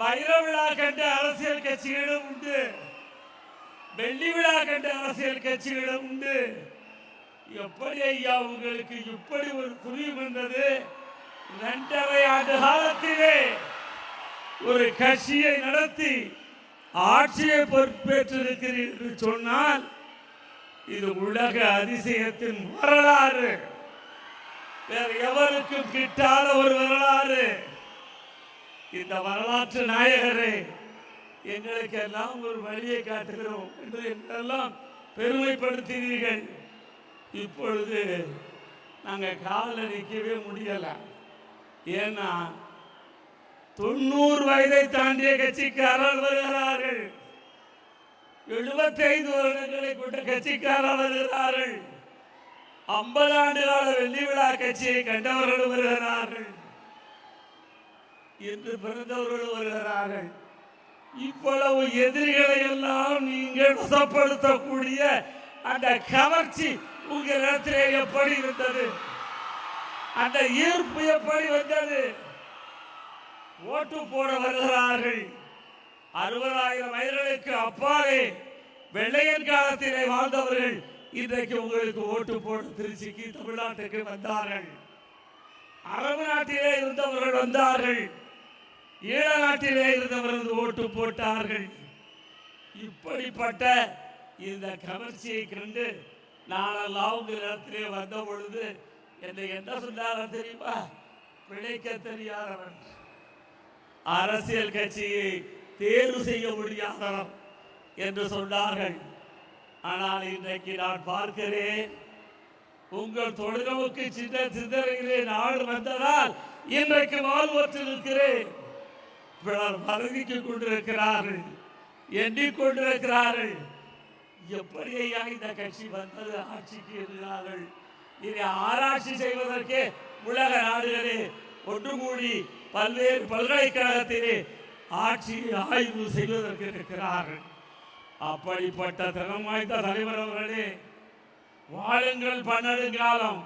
வைர விழா கண்ட அரசியல் கட்சிகளும் உண்டு, வெள்ளி விழா கண்ட அரசியல் கட்சிகளும் உண்டு. எப்படி ஐயா உங்களுக்கு இப்படி ஒரு துணிவு வந்தது? 2.5 ஆண்டு காலத்திலே ஒரு கட்சியை நடத்தி ஆட்சியை பொறுப்பேற்றிருக்கிறீர்கள் என்று சொன்னால் இது உலக அதிசயத்தின் வரலாறு. வேறு எவருக்கும் கிட்டாத ஒரு வரலாறு. இந்த வரலாற்று நாயகரே, எங்களுக்கு எல்லாம் ஒரு வழியை காட்டுகிறோம் என்று எங்களெல்லாம் பெருமைப்படுத்தினீர்கள். இப்பொழுது நாங்கள் காலில் நிற்கவே முடியலை. ஏன்னா 90 வயதை தாண்டிய கட்சிக்காரர்கள் வருகிறார்கள், 75 வருடங்களை கொண்ட கட்சிக்காரர்கள் வருகிறார்கள், 50 ஆண்டு கால வெள்ளி விழா கட்சியை கண்டவர்கள் வருகிறார்கள், என்று பிறந்தவர்கள் வருகிறார்கள். இவ்வளவு எதிரிகளை எல்லாம் நீங்கள் வசப்படுத்தக்கூடிய அந்த கவர்ச்சி உங்களிடத்திலே எப்படி இருந்தது? அந்த ஈர்ப்பு எப்படி வந்தது? ஓட்டு போட வருகிறார்கள். 60,000 மைல்களுக்கு அப்பாலே வெள்ளையன் காலத்திலே வாழ்ந்தவர்கள் இன்றைக்கு உங்களுக்கு ஓட்டு போட திருச்சிக்கு தமிழ்நாட்டுக்கு வந்தார்கள். அரபு நாட்டிலே இருந்தவர்கள் வந்தார்கள், ஈழ நாட்டிலே இருந்தவர்கள் ஓட்டு போட்டார்கள். இப்படிப்பட்ட இந்த கவர்ச்சியை கண்டு நானெல்லாம் உங்களிடத்திலே வந்த பொழுது என்னை என்ன சொன்னார்கள் தெரியுமா? பிழைக்க தெரியாதவன், அரசியல் கட்சியை தேர்வு செய்ய முடியாதவன் என்று சொன்னார்கள். ஆனால் இன்றைக்கு நான் பார்க்கிறேன், உங்கள் தொழுகவுக்கு சின்ன சிந்தனைகளே நாடு வந்ததால் இன்றைக்கு வாழ்வற்று இருக்கிறேன். பிறர் பதவிக்கு கொண்டிருக்கிறார்கள், எண்ணிக்கொண்டிருக்கிறார்கள். எப்படி ஐயா இந்த கட்சி வந்தது ஆட்சிக்கு இருக்கிறார்கள்? இதை ஆராய்ச்சி செய்வதற்கே உலக நாடுகளே ஒன்று கூடி பல்வேறு பல்கலைக்கழகத்திலே ஆட்சியை ஆய்வு செய்வதற்கு இருக்கிறார்கள். அப்படிப்பட்ட திறன் வாய்ந்த தலைவர் அவர்களே, வாழுங்கள் பன்னெடுங்காலம்,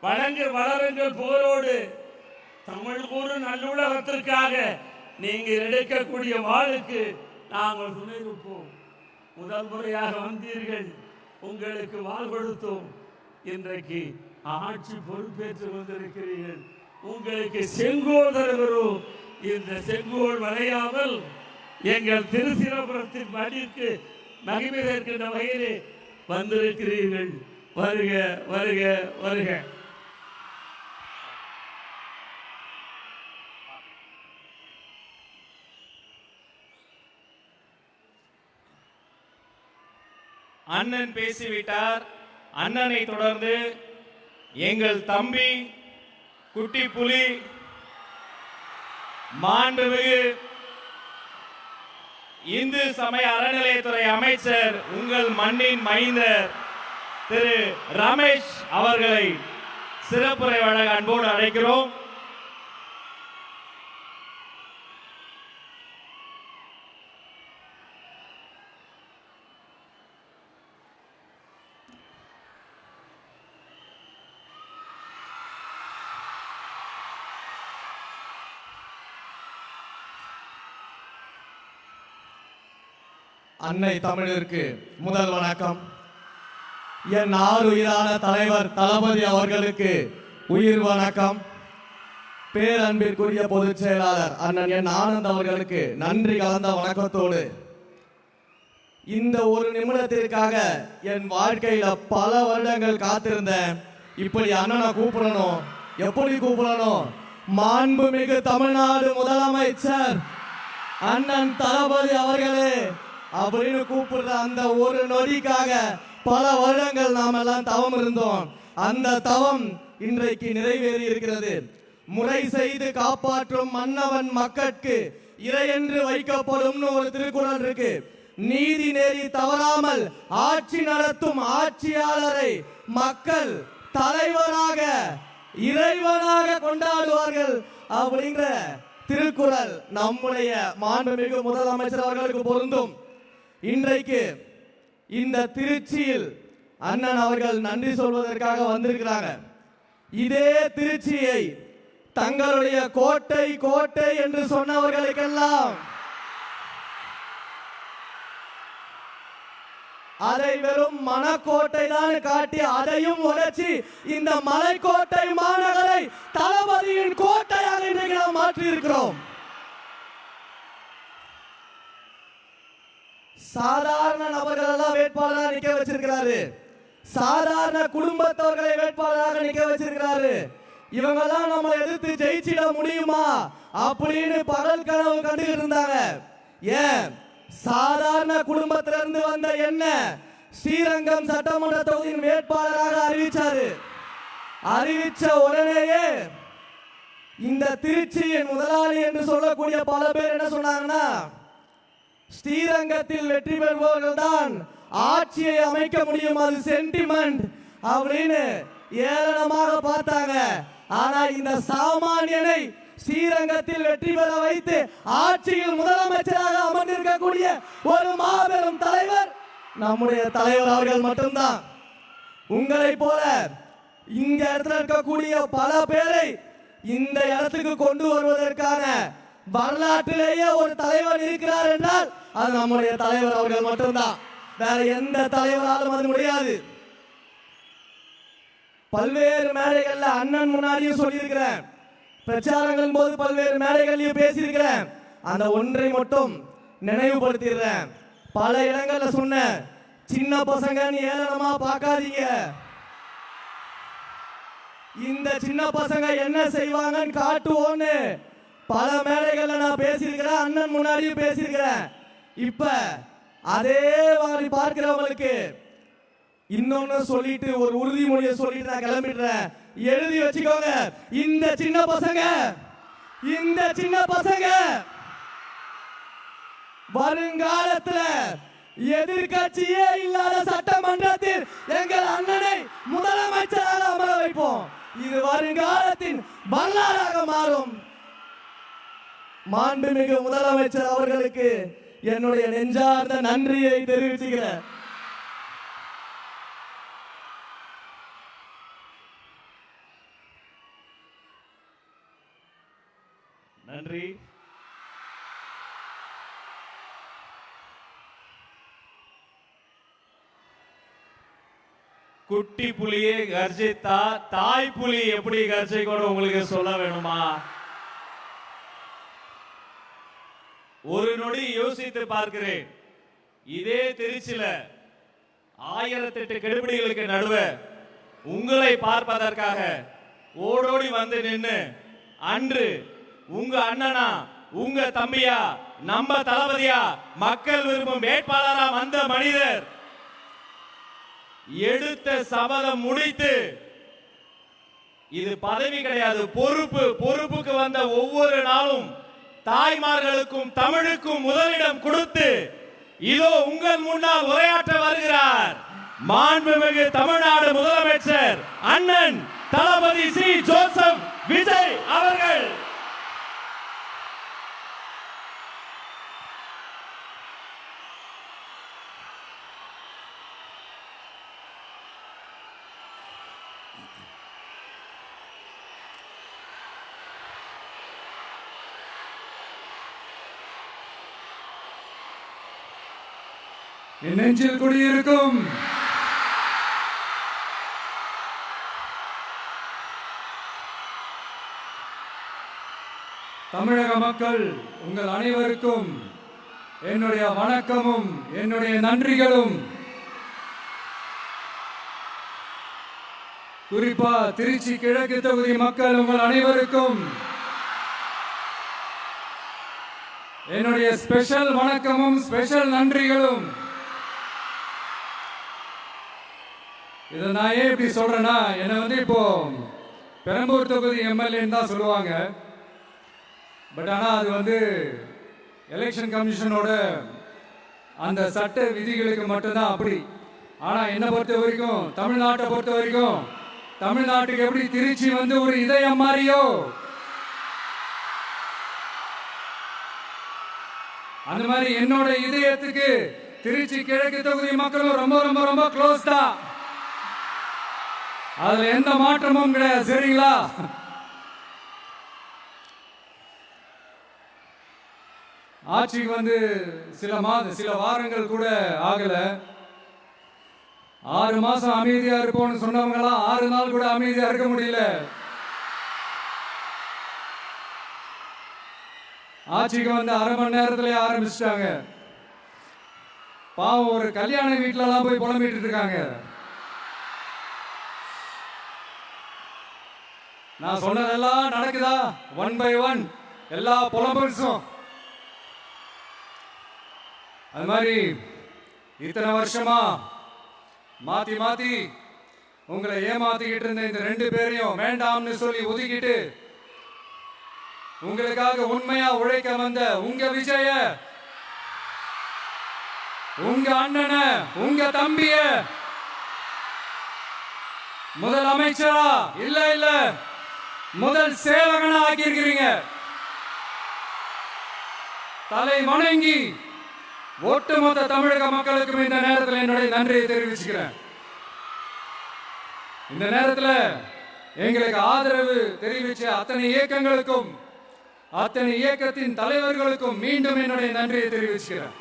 வளருங்கள் புகழோடு. தமிழ் கூறும் நல்லுலகத்திற்காக நீங்கள் எடுக்கக்கூடிய வாளுக்கு நாங்கள் துணை இருப்போம். முதல் முறையாக வந்தீர்கள், உங்களுக்கு வாள் கொடுத்தோம். இன்றைக்கு ஆட்சி பொறுப்பேற்று வந்திருக்கிறீர்கள். உங்களுக்கு செங்கோல் தருகிறோம். இந்த செங்கோல் வளையாமல் எங்கள் திருச்சிரபுரத்தின் மடிக்கு மகிமை இருக்கின்ற வகையிலே வந்திருக்கிறீர்கள். வருக வருக வருக. அண்ணன் பேசிவிட்டார். அண்ணனை தொடர்ந்து எங்கள் தம்பி குட்டி புலி மாண்புமிகு இந்து சமய அறநிலையத்துறை அமைச்சர், உங்கள் மண்ணின் மைந்தர் திரு ரமேஷ் அவர்களை சிறப்புரை வழங்க அன்போடு அழைக்கிறோம். அன்னை தமிழிற்கு முதல் வணக்கம். என் ஆருயிரான தலைவர் தளபதி அவர்களுக்கு உயிர் வணக்கம். பேரன்பிற்குரிய பொதுச் செயலாளர் அண்ணன் என் ஆனந்த் அவர்களுக்கு நன்றி கலந்த வணக்கத்தோடு, இந்த ஒரு நிமிடத்திற்காக என் வாழ்க்கையில பல வருடங்கள் காத்திருந்தேன். இப்படி அண்ணனை கூப்பிடணும், எப்படி கூப்பிடணும்? மாண்புமிகு தமிழ்நாடு முதலமைச்சர் அண்ணன் தளபதி அவர்களே அப்படின்னு கூப்பிடுற அந்த ஒரு நொடிக்காக பல வருடங்கள் நாம் எல்லாம் தவம் இருந்தோம். அந்த தவம் இன்றைக்கு நிறைவேறி இருக்கிறது. முறை செய்து காப்பாற்றும் மன்னவன் மக்கட்கு இறையென்று வைக்கப்படும் ஒரு திருக்குறள் இருக்கு. நீதி நெறி தவறாமல் ஆட்சி நடத்தும் ஆட்சியாளரை மக்கள் தலைவராக இறைவனாக கொண்டாடுவார்கள் அப்படிங்கிற திருக்குறள் நம்முடைய மாண்புமிகு முதலமைச்சர் அவர்களுக்கு பொருந்தும். இன்றைக்கு இந்த திருச்சியில் அண்ணன் அவர்கள் நன்றி சொல்வதற்காக வந்திருக்கிறாங்க. இதே திருச்சியை தங்களுடைய கோட்டை கோட்டை என்று சொன்னவர்களுக்கெல்லாம் அதை வெறும் மனக்கோட்டை தான் காட்டி அதையும் உடைச்சி இந்த மலைக்கோட்டை மாநகரை தளபதியின் கோட்டையாக இன்றைக்கு நாம் மாற்றி இருக்கிறோம். சாதாரண நபர்கள் எல்லாம் வேட்பாளராக நிக்க வச்சிருக்கிறாரு. சாதாரண குடும்பத்தவர்களை வேட்பாளராக நிக்க வச்சிருக்கிறாரு. இவங்கெல்லாம் நம்ம எதிர்த்து ஜெயிச்சிட முடியுமா அப்படின்னு பகல் கனவு கண்டுகிட்டு இருந்தாங்க. ஏன் சாதாரண குடும்பத்திலிருந்து வந்த என்ன ஸ்ரீரங்கம் சட்டமன்ற தொகுதியின் வேட்பாளராக அறிவிச்சாரு. அறிவிச்ச உடனேயே இந்த திருச்சியின் முதலாளி என்று சொல்லக்கூடிய பல பேர் என்ன சொன்னாங்கன்னா, ஸ்ரீரங்கத்தில் வெற்றி பெறுபவர்கள் தான் ஆட்சியை அமைக்க முடியும், அது சென்டிமெண்ட் அப்படின்னு ஏளனமாக பார்த்தாங்க. ஆனா இந்த சாமானியனை ஸ்ரீரங்கத்தில் வெற்றி பெற வைத்து ஆட்சியில் முதலமைச்சராக அமர்ந்திருக்கக்கூடிய ஒரு மாபெரும் தலைவர் நம்முடைய தலைவர் அவர்கள் மட்டும்தான். உங்களை போல இந்த இடத்துல இருக்கக்கூடிய பல பேரை இந்த இடத்துக்கு கொண்டு வருவதற்கான வரலாற்றிலேயே ஒரு தலைவர் இருக்கிறார் என்றால் அது நம்முடைய தலைவர் அவர்கள் மட்டும்தான். வேற எந்த தலைவராலும் அது முடியாது. பல்வேறு மேடைகள்ல அண்ணன் முன்னாடியும் சொல்லியிருக்கிறேன், பிரச்சாரங்களின் போது பல்வேறு மேடைகளையும் பேசியிருக்கிறேன். அந்த ஒன்றை மட்டும் நினைவுபடுத்திடுறேன். பல இடங்கள்ல சொன்ன சின்ன பசங்கன்னு ஏளனமா பார்க்காதீங்க. இந்த சின்ன பசங்க என்ன செய்வாங்கன்னு காட்டுவோன்னு பல மேடைகள்ல நான் பேசியிருக்கிறேன், அண்ணன் முன்னாடியும் பேசியிருக்கிறேன். இப்ப அதே மாதிரி பார்க்கிறவங்களுக்கு இன்னொன்னு சொல்லிட்டு ஒரு உறுதிமொழியை சொல்லிட்டு நான் கிளம்பிடுறேன். எழுதி வச்சுக்கோங்க, இந்த சின்ன பசங்க வருங்காலத்துல எதிர்கட்சியே இல்லாத சட்டமன்றத்தில் எங்கள் அண்ணனை முதலமைச்சராக அமர வைப்போம். இது வருங்காலத்தின் வரலாறாக மாறும். மாண்புமிகு முதலமைச்சர் அவர்களுக்கு என்னுடைய நெஞ்சார்ந்த நன்றியை தெரிவிச்சுக்கிறேன். நன்றி. குட்டி புலியே கர்ஜித்தா தாய் புலி எப்படி கர்ஜிக்கணும் உங்களுக்கு சொல்ல வேணுமா? ஒரு நொடி யோசித்து பார்க்கிறேன். இதே திருச்சியில 1008 கெடுபிடிகளுக்கு நடுவே உங்களை பார்ப்பதற்காக ஓடோடி வந்து நின்று அன்று உங்க அண்ணனா உங்க தம்பியா நம்ம தளபதியா மக்கள் விரும்பும் வேட்பாளரா வந்த மனிதர் எடுத்த சபதம் முடித்து, இது பதவி கிடையாது, பொறுப்புக்கு வந்த ஒவ்வொரு நாளும் தாய்மார்களுக்கும் தமிழுக்கும் முதலிடம் கொடுத்து இதோ உங்கள் முன்னால் உரையாற்ற வருகிறார் மாண்புமிகு தமிழ்நாடு முதலமைச்சர் அண்ணன் தளபதி சி ஜோசப் விஜய் அவர்கள். என் நெஞ்சில் குடியிருக்கும் தமிழக மக்கள் உங்கள் அனைவருக்கும் என்னுடைய வணக்கமும் என்னுடைய நன்றிகளும். குறிப்பா திருச்சி கிழக்கு தொகுதி மக்கள் உங்கள் அனைவருக்கும் என்னுடைய ஸ்பெஷல் வணக்கமும் ஸ்பெஷல் நன்றிகளும். இதை நான் ஏன் இப்படி சொல்றேன்னா, என்னை வந்து இப்போ பெரம்பூர் தொகுதி எம்எல்ஏன்னு தான் சொல்லுவாங்க. பட் ஆனால் அது வந்து எலெக்ஷன் கமிஷனோட அந்த சட்ட விதிகளுக்கு மட்டும்தான் அப்படி. ஆனால் என்னை பொறுத்த வரைக்கும், தமிழ்நாட்டை பொறுத்த வரைக்கும், தமிழ்நாட்டுக்கு எப்படி திருச்சி வந்து ஒரு இதயம் மாறியோ அந்த மாதிரி என்னோட இதயத்துக்கு திருச்சி கிழக்கு தொகுதி மக்களும் ரொம்ப ரொம்ப ரொம்ப க்ளோஸ் தான். அதுல எந்த மாற்றமும் கிடையாது. சரிங்களா? ஆட்சிக்கு வந்து சில வாரங்கள் கூட ஆகல. 6 மாசம் அமைதியா இருப்போம்னு சொன்னவங்களாம் 6 நாள் கூட அமைதியா இருக்க முடியல. ஆட்சிக்கு வந்து 1/2 மணி நேரத்திலே ஆரம்பிச்சிட்டாங்க. பாவம் ஒரு கல்யாண வீட்டிலலாம் போய் புலம்பிட்டு இருக்காங்க. நான் சொன்னதெல்லாம் நடக்குதா? 1 by 1 எல்லா புலம்பல்ஸும். அது மாதிரி இத்தனை வருஷமா மாத்தி மாத்தி உங்களை ஏமாத்திக்கிட்டு இருந்த இந்த 2 பேரையும் வேண்டாம்னு சொல்லி ஒதுக்கிட்டு உங்களுக்காக உண்மையா உழைக்க வந்த உங்க விஜய, உங்க அண்ணன, உங்க தம்பிய முதல் அமைச்சரா இல்ல முதல் சேவகனா ஆக்கி இருக்கிறீங்க. தலை வணங்கி ஒட்டுமொத்த தமிழக மக்களுக்கும் இந்த நேரத்தில் என்னுடைய நன்றியை தெரிவிச்சுக்கிறேன். இந்த நேரத்தில் எங்களுக்கு ஆதரவு தெரிவிச்ச அத்தனை இயக்கங்களுக்கும் அத்தனை இயக்கத்தின் தலைவர்களுக்கும் மீண்டும் என்னுடைய நன்றியை தெரிவிச்சுக்கிறேன்.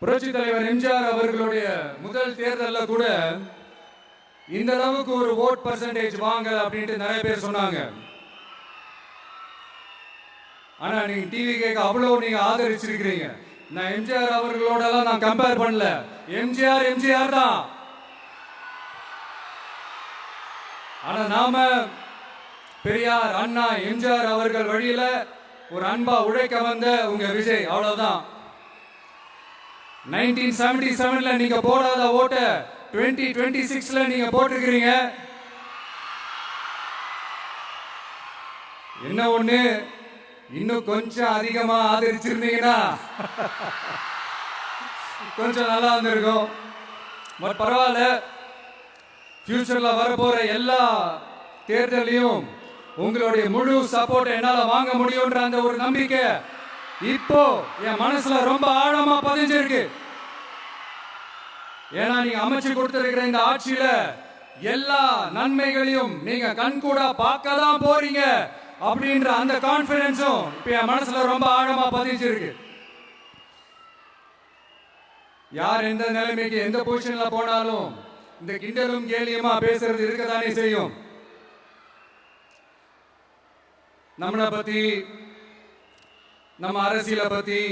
புரட்சி தலைவர் எம்ஜிஆர் அவர்களுடைய முதல் தேர்தலில் கூட இந்த அளவுக்கு ஒரு ஓட் பர்சன்டேஜ் வாங்க அப்படின்ட்டு நிறைய பேர் சொன்னாங்க. ஆனா நீங்க டிவி கேட்க அவ்வளவு நீங்க ஆதரிச்சிருக்கிறீங்க. நான் எம்ஜிஆர் அவர்களோட எல்லாம் நான் கம்பேர் பண்ணல. எம்ஜிஆர் தான். ஆனா நாம பெரியார், அண்ணா, எம்ஜிஆர் அவர்கள் வழியில ஒரு அன்பா உழைக்க வந்த உங்க விஜய், அவ்வளவுதான். 1977ல நீங்க போடாத ஓட்ட 2026ல நீங்க போட்டிருக்கிறீங்க. என்ன ஒண்ணு, இன்னும் கொஞ்சம் அதிகமா ஆதரிச்சிருந்தீங்கன்னா கொஞ்சம் நல்லா இருந்திருக்கும். பட் பரவாயில்ல, ஃபியூச்சர்ல வரப்போற எல்லா தேர்தலையும் உங்களுடைய முழு சப்போர்ட் என்னால வாங்க முடியும்ன்ற அந்த ஒரு நம்பிக்கை இப்போ என் மனசுல ரொம்ப ஆழமா பதிஞ்சிருக்கு. ஏன்னா நீங்க அமைச்சு கொடுத்திருக்கிற இந்த ஆட்சியில எல்லா நன்மைகளையும் நீங்க கண்கூடா பார்க்க தான் போறீங்க அப்படின்ற அந்த கான்பிடன்ஸும் இப்ப என் மனசுல ரொம்ப ஆழமா பதிஞ்சிருக்கு. யார் எந்த நிலைமைக்கு எந்த பொசிஷன்ல போனாலும் இந்த கிண்டலும் கேலியுமா பேசுறது இருக்கதானே செய்யும். நம்மளை பத்தி, நம்ம அரசியலை பத்தி,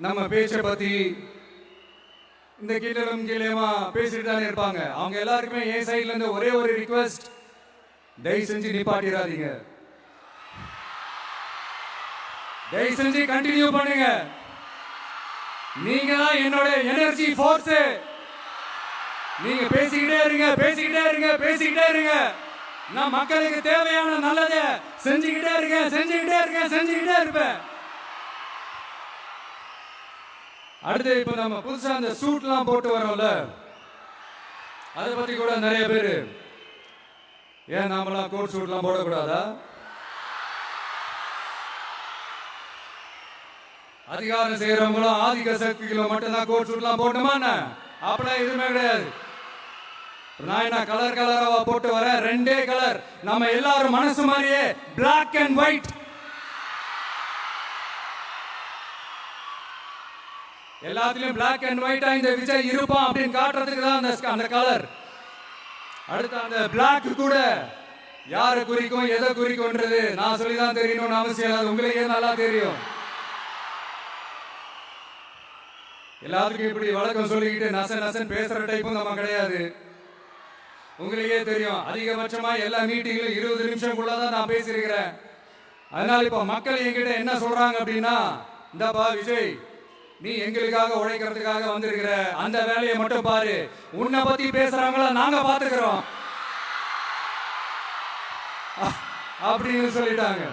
நம்ம பேச்சை பத்தி இந்த கிண்டலும் கேலியுமா பேசிட்டு தானே இருப்பாங்க. அவங்க எல்லாருக்குமே என் சைட்ல இருந்து ஒரே ஒரு ரிக்வெஸ்ட், தயவு செஞ்சு நிப்பாட்டிடாதீங்க. தயவு செஞ்சு கண்டினியூ பண்ணுங்க. நீங்க தான் என்னோட எனர்ஜி ஃபோர்ஸ். நீங்க பேசிக்கிட்டே இருங்க. நான் மக்களுக்கு தேவையான நல்லதை செஞ்சுக்கிட்டே இருப்பேன். அடுத்து இப்ப நம்ம புதுசா அந்த சூட்லாம் போட்டு வரோம்ல, அதை பத்தி கூட நிறைய பேரு, ஏன் நாமெல்லாம் கோட் சூட்லாம் போடக்கூடாதா? அதிகாரம் செய்யறவங்களும் ஆதிக்க சக்திகளும் மட்டும்தான் கோட் சூட்லாம் போடணுமா? அப்படிலாம் எதுவுமே கிடையாது. நான் என்ன கலர் கலராவா போட்டு வரேன்? 2 கலர். நம்ம எல்லாரும் மனசு மாதிரியே பிளாக் அண்ட் ஒயிட். எல்லாத்துலயும் பிளாக் அண்ட் ஒயிட்டா இந்த விஜய் இருப்பான் அப்படின்னு காட்டுறதுக்கு தான் அந்த கலர். அடுத்து அந்த பிளாக் கூட யாரை குறிக்கும், எதை குறிக்கும்ன்றது நான் சொல்லிதான் தெரியணும்னு அவசியம் இல்லை. உங்களுக்கே நல்லா தெரியும். எல்லாத்துக்கும் இப்படி வழக்கம் சொல்லிக்கிட்டு நசன் பேசுற டைப்பும் நம்ம கிடையாது. உங்களுக்கே தெரியும், அதிகபட்சமா எல்லா மீட்டிங்லும் 20 நிமிஷம்குள்ளதான் நான் பேசியிருக்கிறேன். அதனால இப்ப மக்கள் என்கிட்ட என்ன சொல்றாங்க அப்படின்னா, இந்தப்பா விஜய், நீ எங்களுக்காக உழைக்கிறதுக்காக வந்திருக்கிற, அந்த வேலையை மட்டும் பாரு, உன்னை பத்தி பேசுறவங்கள நாங்க பாத்துக்கிறோம் அப்படின்னு சொல்லிட்டாங்க.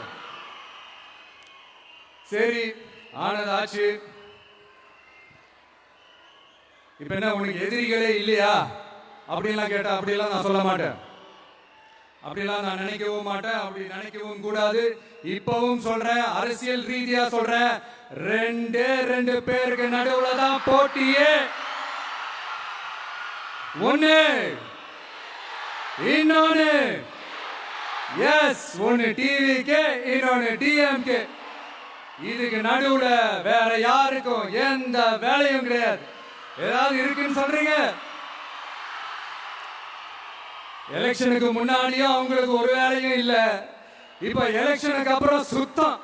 சரி, ஆனது ஆச்சு. இப்ப என்ன, உனக்கு எதிரிகளே இல்லையா அப்படின்லாம் கேட்டா அப்படிலாம் நான் சொல்ல மாட்டேன். அப்படிலாம் நான் நினைக்கவும் மாட்டேன். அப்படி நினைக்கவும் கூடாது. இப்பவும் சொல்றேன், அரசியல் ரீதியா சொல்றேன், 2 பேருக்கு நடுவுல தான் போட்டியே. ஒண்ணு, இன்னொன்னு எஸ், ஒன்னு டிவிக்கு, இன்னொன்னு டிஎம்கே. இதுக்கு நடுவுல வேற யாருக்கும் எந்த வேலையும் கிடையாது. ஏதாவது இருக்குன்னு சொல்றீங்க? எலெக்ஷனுக்கு முன்னாடியும் அவங்களுக்கு ஒரு வேலையும் இல்ல. இப்ப எலெக்ஷனுக்கு அப்புறம் சுத்தம்.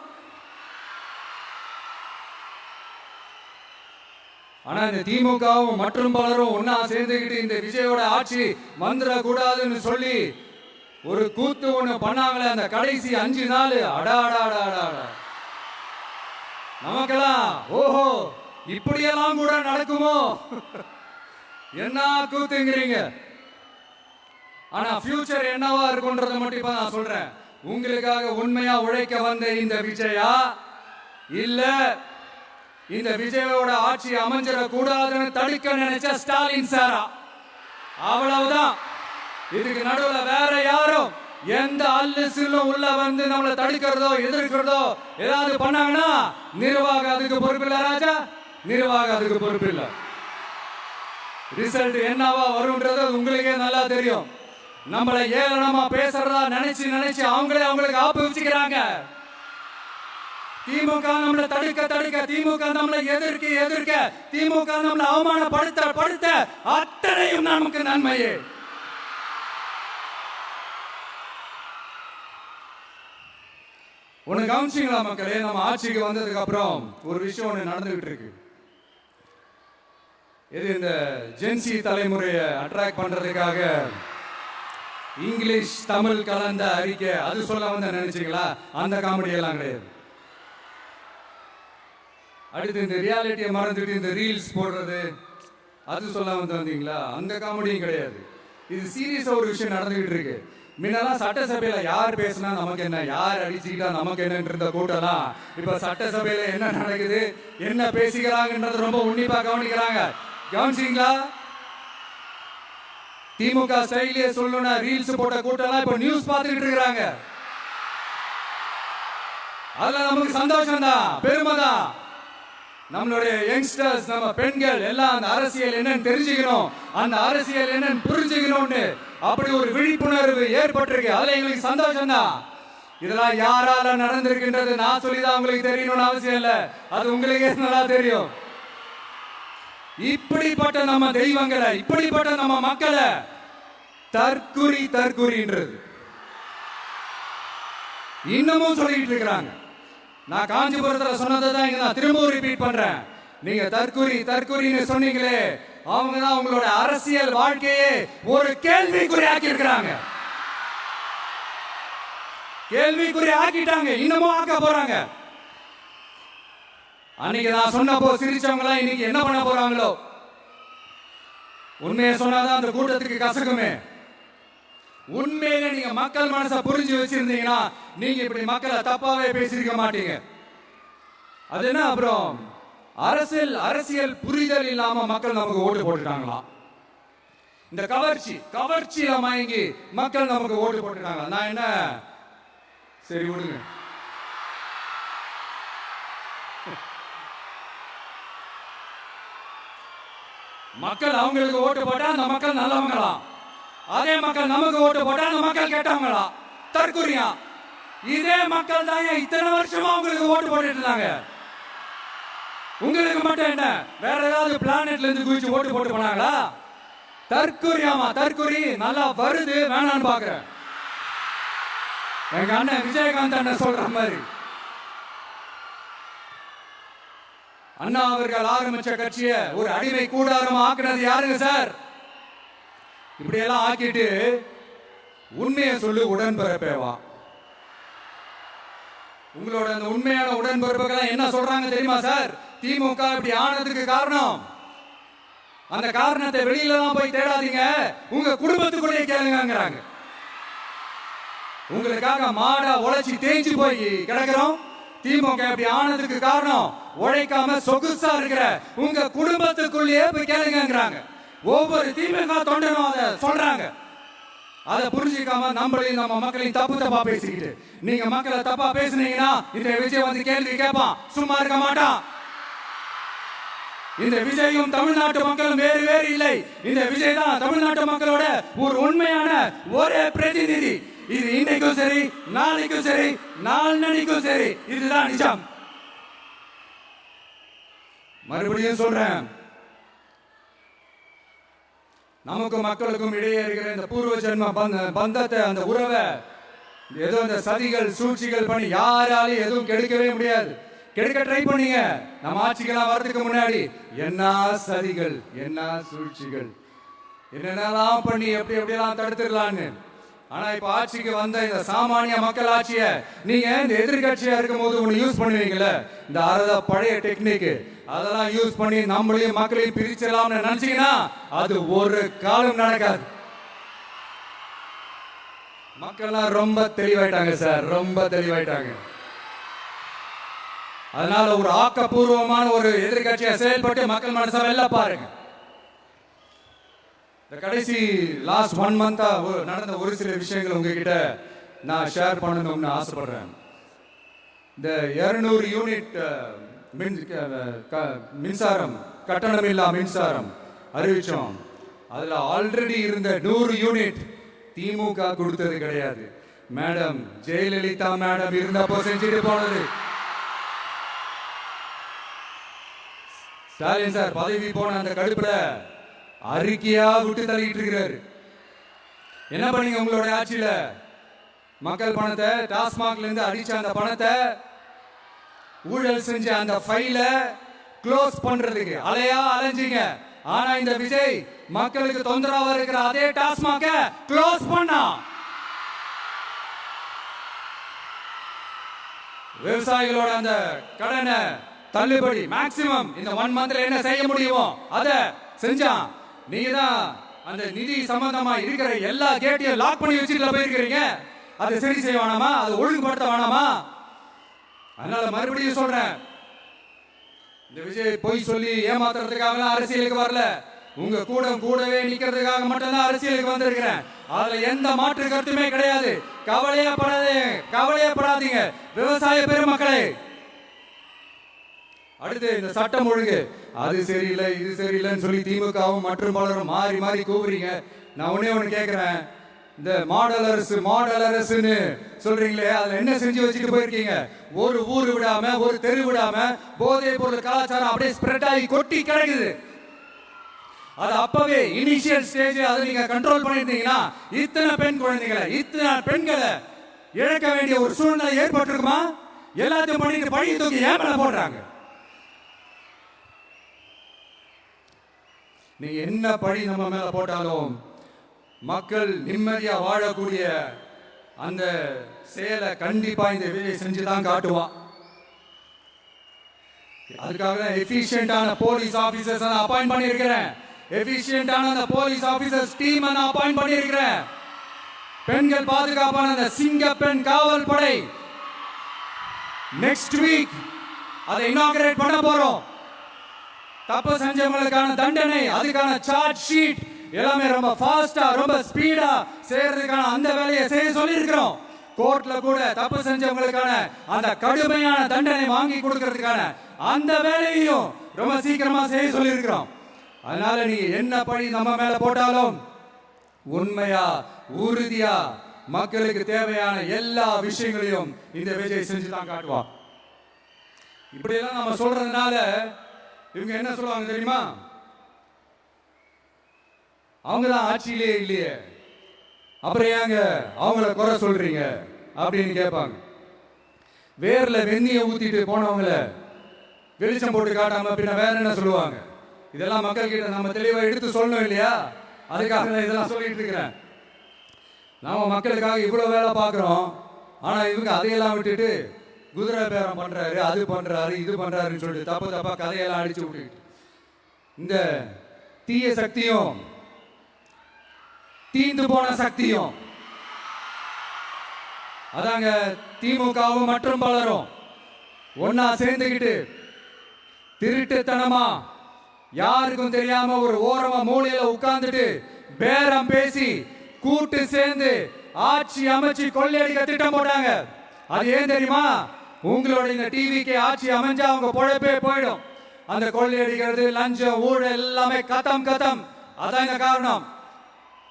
ஆனா இந்த திமுகவும் மற்றும் பலரும் ஒன்னா சேர்ந்துக்கிட்டு இந்த விஜயோட ஆட்சி வந்துடக்கூடாதுன்னு சொல்லி ஒரு கூத்து ஒண்ணு பண்ணாங்களே அந்த கடைசி 5 நாள். அடாடாடாடா, நமக்கெல்லாம் ஓஹோ இப்படியெல்லாம் கூட நடக்குமோ என்ன கூத்துங்கிறீங்க. ஆனா ஃபியூச்சர் என்னவா இருக்கும்ன்றத மட்டும் இப்ப நான் சொல்றேன். உங்களுக்காக உண்மையா உழைக்க வந்த இந்த விஜயா, இல்ல இந்த விஜயோட ஆட்சி அமைஞ்சிட கூடாதுன்னு தடுக்க நினைச்ச ஸ்டாலின் சாரா? அவ்வளவுதான். இதுக்கு நடுவுல வேற யாரும் எந்த அல்லு சில்லும் உள்ள வந்து நம்மளை தடுக்கிறதோ எதிர்க்கிறதோ ஏதாவது பண்ணாங்கன்னா நிர்வாகம் அதுக்கு பொறுப்பு இல்ல ராஜா, நிர்வாகம் அதுக்கு பொறுப்பு இல்ல. ரிசல்ட் என்னவா வரும்ன்றது உங்களுக்கே நல்லா தெரியும். நம்மளை ஏளனமா பேசுறதா நினைச்சு அவங்களுக்கு ஆப்பு வச்சுக்கிறாங்க. திமுக நம்மளை தடுக்க, திமுக நம்மளை எதிர்க்க, திமுக நம்மளை அவமானப்படுத்த அத்தனையும் நமக்கு நன்மையே. ஒண்ணு கவனிச்சிங்களா மக்களே, நம்ம ஆட்சிக்கு வந்ததுக்கு அப்புறம் ஒரு விஷயம் ஒண்ணு நடந்துகிட்டு இருக்கு. இது இந்த ஜென்சி தலைமுறையை அட்ராக்ட் பண்றதுக்காக இங்கிலீஷ் தமிழ் கலந்த அறிக்கை அது சொல்ல வந்த நினைச்சீங்களா? அந்த காமெடி எல்லாம் கிடையாது. அடுத்து இந்த ரியாலிட்டியை மறந்துட்டு இந்த ரீல்ஸ் போடுறது அது சொல்ல வந்தீங்களா? அந்த காமெடியும் கிடையாது. இது சீரியஸா ஒரு விஷயம் நடந்துகிட்டு இருக்கு. முன்னெல்லாம் சட்டசபையில யார் பேசினா நமக்கு என்ன, யார் அடிச்சுக்கிட்டா நமக்கு என்னன்ற கூட்டலாம். இப்ப சட்டசபையில என்ன நடக்குது, என்ன பேசிக்கிறாங்கன்றது ரொம்ப உன்னிப்பா கவனிக்கிறாங்க. கவனிச்சீங்களா? திமுக ஸ்டைலே சொல்லணும்னா ரீல்ஸ் போட்ட கூட்டலாம் இப்ப நியூஸ் பார்த்துக்கிட்டு இருக்காங்க. அதுல நமக்கு சந்தோஷம் தான், பெருமை தான். நம்மளுடைய யங்ஸ்டர்ஸ், நம்ம பெண்கள் எல்லாம் அந்த அரசியல் என்னன்னு தெரிஞ்சுக்கணும், அந்த அரசியல் என்னன்னு புரிஞ்சுக்கணும்னு அப்படி ஒரு விழிப்புணர்வு ஏற்பட்டிருக்கு. அதுல எங்களுக்கு சந்தோஷம் தான். இதெல்லாம் யாரால நடந்திருக்குன்றது நான் சொல்லிதான் உங்களுக்கு தெரியணும்னு அவசியம் இல்ல, அது உங்களுக்கே நல்லா தெரியும். இப்படிப்பட்ட நம்ம தெய்வங்களை, இப்படிப்பட்ட நம்ம மக்களை தற்குறின்றது இன்னமும் சொல்லிட்டு இருக்கிறாங்க. நான் காஞ்சிபுரத்துல சொன்னதை தான் இங்க நான் திரும்பவும் ரிப்பீட் பண்றேன். நீங்க தற்குறின்னு சொன்னீங்களே, அவங்க தான் உங்களோட அரசியல் வாழ்க்கையே ஒரு கேள்விக்குறி ஆக்கி இருக்கிறாங்க. கேள்விக்குறி ஆக்கிட்டாங்க, இன்னமும் ஆக்க போறாங்க. அன்னைக்கு நான் சொன்னப்போ சிரிச்சவங்க எல்லாம் இன்னைக்கு என்ன பண்ண போறாங்களோ. உண்மையை சொன்னாதான் அந்த கூட்டத்துக்கு கசக்குமே. உண்மையில நீங்க மக்கள் மனசை புரிஞ்சு வச்சிருந்தீங்கன்னா நீங்க இப்படி மக்களை தப்பாவே பேசிருக்க மாட்டீங்க. அது என்ன அப்புறம் அரசியல் புரிதல் இல்லாம மக்கள் நமக்கு ஓட்டு போட்டுட்டாங்களா? இந்த கவர்ச்சியில மயங்கி மக்கள் நமக்கு ஓட்டு போட்டுட்டாங்களா? நான் என்ன சரி விடுங்க. மக்கள் அவங்களுக்கு ஓட்டு போட்டா அந்த மக்கள் நல்லவங்களா? அதே மக்கள் நமக்கு ஓட்டு போட்டா அந்த மக்கள் கேட்டவங்களா? தற்குறியா? இதே மக்கள் தான் இத்தனை வருஷமா உங்களுக்கு ஓட்டு போட்டுட்டு இருந்தாங்க. உங்களுக்கு மட்டும் என்ன வேற ஏதாவது பிளானெட்ல இருந்து குதிச்சு ஓட்டு போட்டு போனாங்களா? தற்குறியாமா? தற்குறி நல்லா வருது வேணான்னு பாக்குறேன். எங்க அண்ணன் விஜயகாந்த் அண்ணன் சொல்ற மாதிரி அண்ணா அவர்கள் ஆரம்பிச்ச கட்சிய ஒரு அடிமை கூடாரமா ஆக்குனது யாருங்க சார்? இப்படி எல்லாம் ஆக்கிட்டு உண்மையை சொல்லு உடன்பிறப்பேவா. உங்களோட அந்த உண்மையான உடன்பிறப்புகள் என்ன சொல்றாங்க தெரியுமா சார்? திமுக இப்படி ஆனதுக்கு காரணம், அந்த காரணத்தை வெளியில தான் போய் தேடாதீங்க, உங்க குடும்பத்துக்குள்ளேயே கேளுங்கிறாங்க. உங்களுக்காக மாடா உழைச்சி தேஞ்சு போய் கிடக்கிறோம். திமுக இப்படி ஆனதுக்கு காரணம் உழைக்காம சொகுசா இருக்கிற உங்க குடும்பத்துக்குள்ளேயே போய் கேளுங்கிறாங்க. ஒவ்வொரு திமுக தொண்டனும் அதை சொல்றாங்க. அதை புரிஞ்சுக்காம நம்மளையும் நம்ம மக்களையும் தப்பா பேசிக்கிட்டு நீங்க மக்களை தப்பா பேசுனீங்கன்னா இந்த விஜய் வந்து கேள்வி கேட்பான், சும்மா இருக்க மாட்டான். இந்த விஜயும் தமிழ்நாட்டு மக்களும் வேறு இல்லை. இந்த விஜய் தான் தமிழ்நாட்டு மக்களோட ஒரு உண்மையான ஒரே பிரதிநிதி. இது இன்னைக்கும் சரி, நாளைக்கும் சரி, நாளன்னைக்கும் சரி. இதுதான் நிஜம். மறுபடியும் சொல்றேன், நமக்கும் மக்களுக்கும் இடையே இருக்கிற இந்த பூர்வ ஜென்ம பந்தத்தை, அந்த உறவை ஏதோ இந்த சதிகள் சூழ்ச்சிகள் பண்ணி யாராலையும் எதுவும் கெடுக்கவே முடியாது. கெடுக்க ட்ரை பண்ணீங்க. நம்ம ஆட்சிக்கெல்லாம் வர்றதுக்கு முன்னாடி என்ன சதிகள், என்ன சூழ்ச்சிகள், என்னென்னலாம் பண்ணி எப்படி எப்படியெல்லாம் தடுத்துடலான்னு. ஆனா இப்ப ஆட்சிக்கு வந்த இந்த சாமானிய மக்கள் ஆட்சிய நீங்க இந்த எதிர்கட்சியா இருக்கும் போது ஒண்ணு யூஸ் பண்ணுவீங்கல்ல, இந்த பழைய டெக்னிக், அதெல்லாம் யூஸ் பண்ணி நம்மளையும் மக்களையும் பிரிச்சிடலாம்னு நினைச்சீங்கன்னா அது ஒரு காலம் நடக்காது. மக்கள்லாம் ரொம்ப தெளிவாயிட்டாங்க சார், ரொம்ப தெளிவாயிட்டாங்க. அதனால ஒரு ஆக்கப்பூர்வமான ஒரு எதிர்கட்சியை செயல்பட்டு மக்கள் மனசை வெல்ல பாருங்க. இந்த கடைசி லாஸ்ட் 1 மந்தா நடந்த ஒரு சில விஷயங்கள் உங்ககிட்ட நான் ஷேர் பண்ணணும்னு ஆசைப்படுறேன். இந்த 200 யூனிட் மின்சாரம், கட்டணமில்லா மின்சாரம் அறிவிச்சோம். அதுல ஆல்ரெடி இருந்த 100 யூனிட் திமுக கொடுத்தது கிடையாது. மேடம் ஜெயலலிதா மேடம் இருந்தப்போ செஞ்சுட்டு போனது. ஸ்டாலின் சார் பதவி போன அந்த கடுப்புல அறிக்கையா விட்டு தள்ளிட்டு இருக்கிறாரு. என்ன பண்ணீங்க உங்களுடைய ஆட்சியில? மக்கள் பணத்தை, டாஸ்மாக்ல இருந்து அடிச்ச அந்த பணத்தை, ஊழல் செஞ்ச அந்த ஃபைல க்ளோஸ் பண்றதுக்கு அலையா அலைஞ்சீங்க. ஆனா இந்த விஜய் மக்களுக்கு தொந்தரவா இருக்கிற அதே டாஸ்மாக க்ளோஸ் பண்ணா. விவசாயிகளோட அந்த கடனை தள்ளுபடி மேக்சிமம் இந்த 1 மந்த்ல என்ன செய்ய முடியுமோ அத செஞ்சான். நீங்க தான் அந்த நிதி சம்பந்தமா இருக்கிற எல்லா கேட்டையும் லாக் பண்ணி வச்சுட்டு போயிருக்கிறீங்க. அதை சரி செய்ய வேணாமா? அதை ஒழுங்குபடுத்த வேணாமா? அதனால மறுபடியும் சொல்றேன், இந்த விஜய் பொய் சொல்லி ஏமாத்துறதுக்காக அரசியலுக்கு வரல. உங்க கூடவே நிக்கிறதுக்காக மட்டும்தான் அரசியலுக்கு வந்திருக்கிறேன். அதுல எந்த மாற்று கருத்துமே கிடையாது. கவலையப்படாதீங்க விவசாய பெருமக்களே. அடுத்து இந்த சட்டம் ஒழுங்கு, அது சரியில்லை இது சரியில்லைன்னு சொல்லி திமுகவும் மற்றும் பலரும் மாறி மாறி கூவுறீங்க. நான் ஒண்ணு கேட்கிறேன், இந்த மாடல் அரசுன்னு சொல்றீங்களே, அதுல என்ன செஞ்சு வச்சுட்டு போயிருக்கீங்க? ஒரு ஊர் விடாம, ஒரு தெரு விடாம போதை பொருள் கலாச்சாரம் அப்படியே ஸ்ப்ரெட் ஆகி கொட்டி கிடக்குது. அது அப்பவே இனிஷியல் ஸ்டேஜ் அதை நீங்க கண்ட்ரோல் பண்ணிருந்தீங்கன்னா இத்தனை பெண் குழந்தைகளை, இத்தனை பெண்களை இழக்க வேண்டிய ஒரு சூழ்நிலை ஏற்பட்டிருக்குமா? எல்லாத்தையும் பண்ணிட்டு பழி தூக்கி ஏன் மேல போடுறாங்க? நீங்க என்ன பழி நம்ம மேல போட்டாலும் மக்கள் நிம்மதியா வாழக்கூடிய அந்த செயலை கண்டிப்பா இந்த விஜய் செஞ்சுதான் காட்டுவான். அதுக்காக தான் எஃபிஷியன்டான போலீஸ் ஆபீசர்ஸ் நான் அப்பாயிண்ட் பண்ணியிருக்கிறேன். எஃபிஷியன்டான அந்த போலீஸ் ஆபீசர்ஸ் டீம் நான் அப்பாயிண்ட் பண்ணியிருக்கிறேன். பெண்கள் பாதுகாப்பான அந்த சிங்க பெண் காவல் படை நெக்ஸ்ட் வீக் அதை இனாகரேட் பண்ண போறோம். தப்பு செஞ்சவங்களுக்கான தண்டனை, அதுக்கான சார்ஜ் ஷீட் எல்லாமே ரொம்ப ஃபாஸ்டா, ரொம்ப ஸ்பீடா செய்யறதுக்கான அந்த வேலையை செய்ய சொல்லி இருக்கிறோம். கோர்ட்ல கூட தப்பு செஞ்சவங்களுக்கான அந்த கடுமையான தண்டனை வாங்கி கொடுக்கிறதுக்கான அந்த வேலையையும் ரொம்ப சீக்கிரமா செய்ய சொல்லி இருக்கிறோம். அதனால நீ என்ன பழி நம்ம மேல போட்டாலும் உண்மையா உறுதியா மக்களுக்கு தேவையான எல்லா விஷயங்களையும் இந்த விஜய் செஞ்சுதான் காட்டுவான். இப்படி எல்லாம் நம்ம சொல்றதுனால இவங்க என்ன சொல்லுவாங்க தெரியுமா? அவங்கதான் ஆட்சியிலே இல்லையே, அப்புறம் ஏங்க அவங்கள குறை சொல்றீங்க அப்படின்னு கேட்பாங்க. வேர்ல வெந்நிய ஊத்திட்டு போனவங்கள வெளிச்சம் போட்டு காட்டாம பின்ன வேற என்ன சொல்லுவாங்க? இதெல்லாம் மக்கள் கிட்ட நம்ம தெளிவா எடுத்து சொல்லணும் இல்லையா? அதுக்காக நான் இதெல்லாம் சொல்லிட்டு இருக்கிறேன். நாம மக்களுக்காக இவ்வளவு வேலை பார்க்கிறோம். ஆனா இவங்க அதையெல்லாம் விட்டுட்டு குதிரை பேரம் பண்றாரு, அது பண்றாரு, இது பண்றாருன்னு சொல்லிட்டு தப்பா கதையெல்லாம் அடிச்சு விட்டுக்கிட்டு இந்த தீய சக்தியும் தீந்து போன சக்தியும் அதாங்க திமுகவும் மற்றும் பலரும் ஒன்னா சேர்ந்துகிட்டு திருட்டுத்தனமா யாருக்கும் தெரியாம ஒரு ஓரமா மூலையில உட்கார்ந்துட்டு பேரம் பேசி கூட்டு சேர்ந்து ஆட்சி அமைச்சு கொள்ளையடிக்க திட்டம் போட்டாங்க. அது ஏன் தெரியுமா? உங்களோட இந்த டிவிக்கு ஆட்சி அமைஞ்சா அவங்க பொழப்பே போயிடும். அந்த கொள்ளையடிக்கிறது, லஞ்சம், ஊழல் எல்லாமே கதம். அதான் இந்த காரணம்.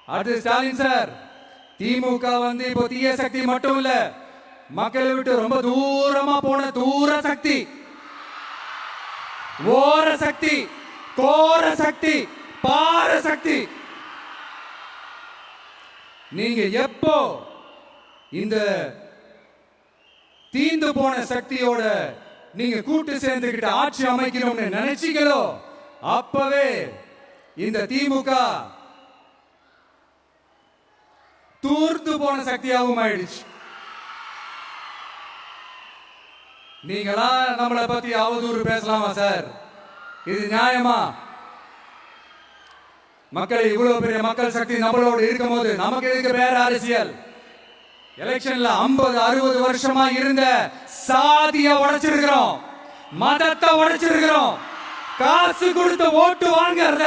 அடுத்து ஸ்டாலின் சார், திமுக வந்து இப்போ தீய சக்தி மட்டும் இல்ல, மக்களை விட்டு ரொம்ப தூரமா போன தூர சக்தி, ஓர சக்தி, கோர சக்தி, பார சக்தி. நீங்க எப்போ இந்த தீந்து போன சக்தியோட நீங்க கூட்டு சேர்ந்துகிட்டு ஆட்சி அமைக்கணும்னு நினைச்சீங்களோ அப்பவே இந்த திமுக தூர்த்து போன சக்தியாகவும் ஆயிடுச்சு. நீங்களா நம்மளை பத்தி அவதூறு பேசலாமா சார்? இது நியாயமா? மக்கள் இவ்வளவு பெரிய மக்கள் சக்தி நம்மளோடு இருக்கும் போது நமக்கு எதுக்கு வேற அரசியல்? எலெக்ஷன்ல 50-60 வருஷமா இருந்த சாதிய உடைச்சிருக்கிறோம், மதத்தை உடைச்சிருக்கிறோம், காசு கொடுத்து ஓட்டு வாங்கறத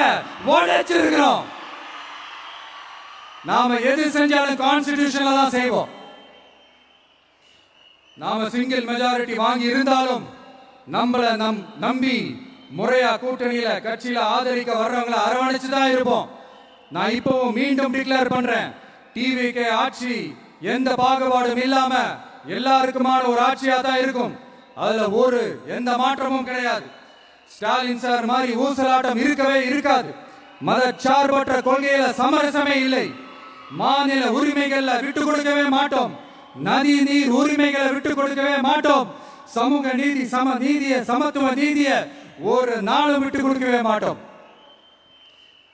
உடைச்சிருக்கிறோம். நாம எது செஞ்சாலும் கான்ஸ்டிடியூஷன்ல தான் செய்வோம். நாம சிங்கிள் மெஜாரிட்டி வாங்கி இருந்தாலும் நம்மள நம்பி முறையா கூட்டணியில கட்சியில ஆதரிக்க வர்றவங்களை அரவணைச்சு தான் இருப்போம். நான் இப்பவும் மீண்டும் டிக்ளேர் பண்றேன், டிவிகே ஆட்சி எந்த பாகுபாடும் இல்லாம எல்லாருக்குமான ஒரு ஆட்சியா தான் இருக்கும். அதுல எந்த மாற்றமும் கிடையாது. ஸ்டாலின் சார் மாதிரி ஊசலாட்டம் இருக்கவே இருக்காது. மதச்சார்பற்ற கொள்கையில சமரசமே இல்லை. மாநில உரிமைகள்ல விட்டு கொடுக்கவே மாட்டோம். நதி நீர் உரிமைகளை விட்டு கொடுக்கவே மாட்டோம். சமூக நீதி, சம நீதிய, சமத்துவ நீதிய ஒரு நாளும் விட்டு கொடுக்கவே மாட்டோம்.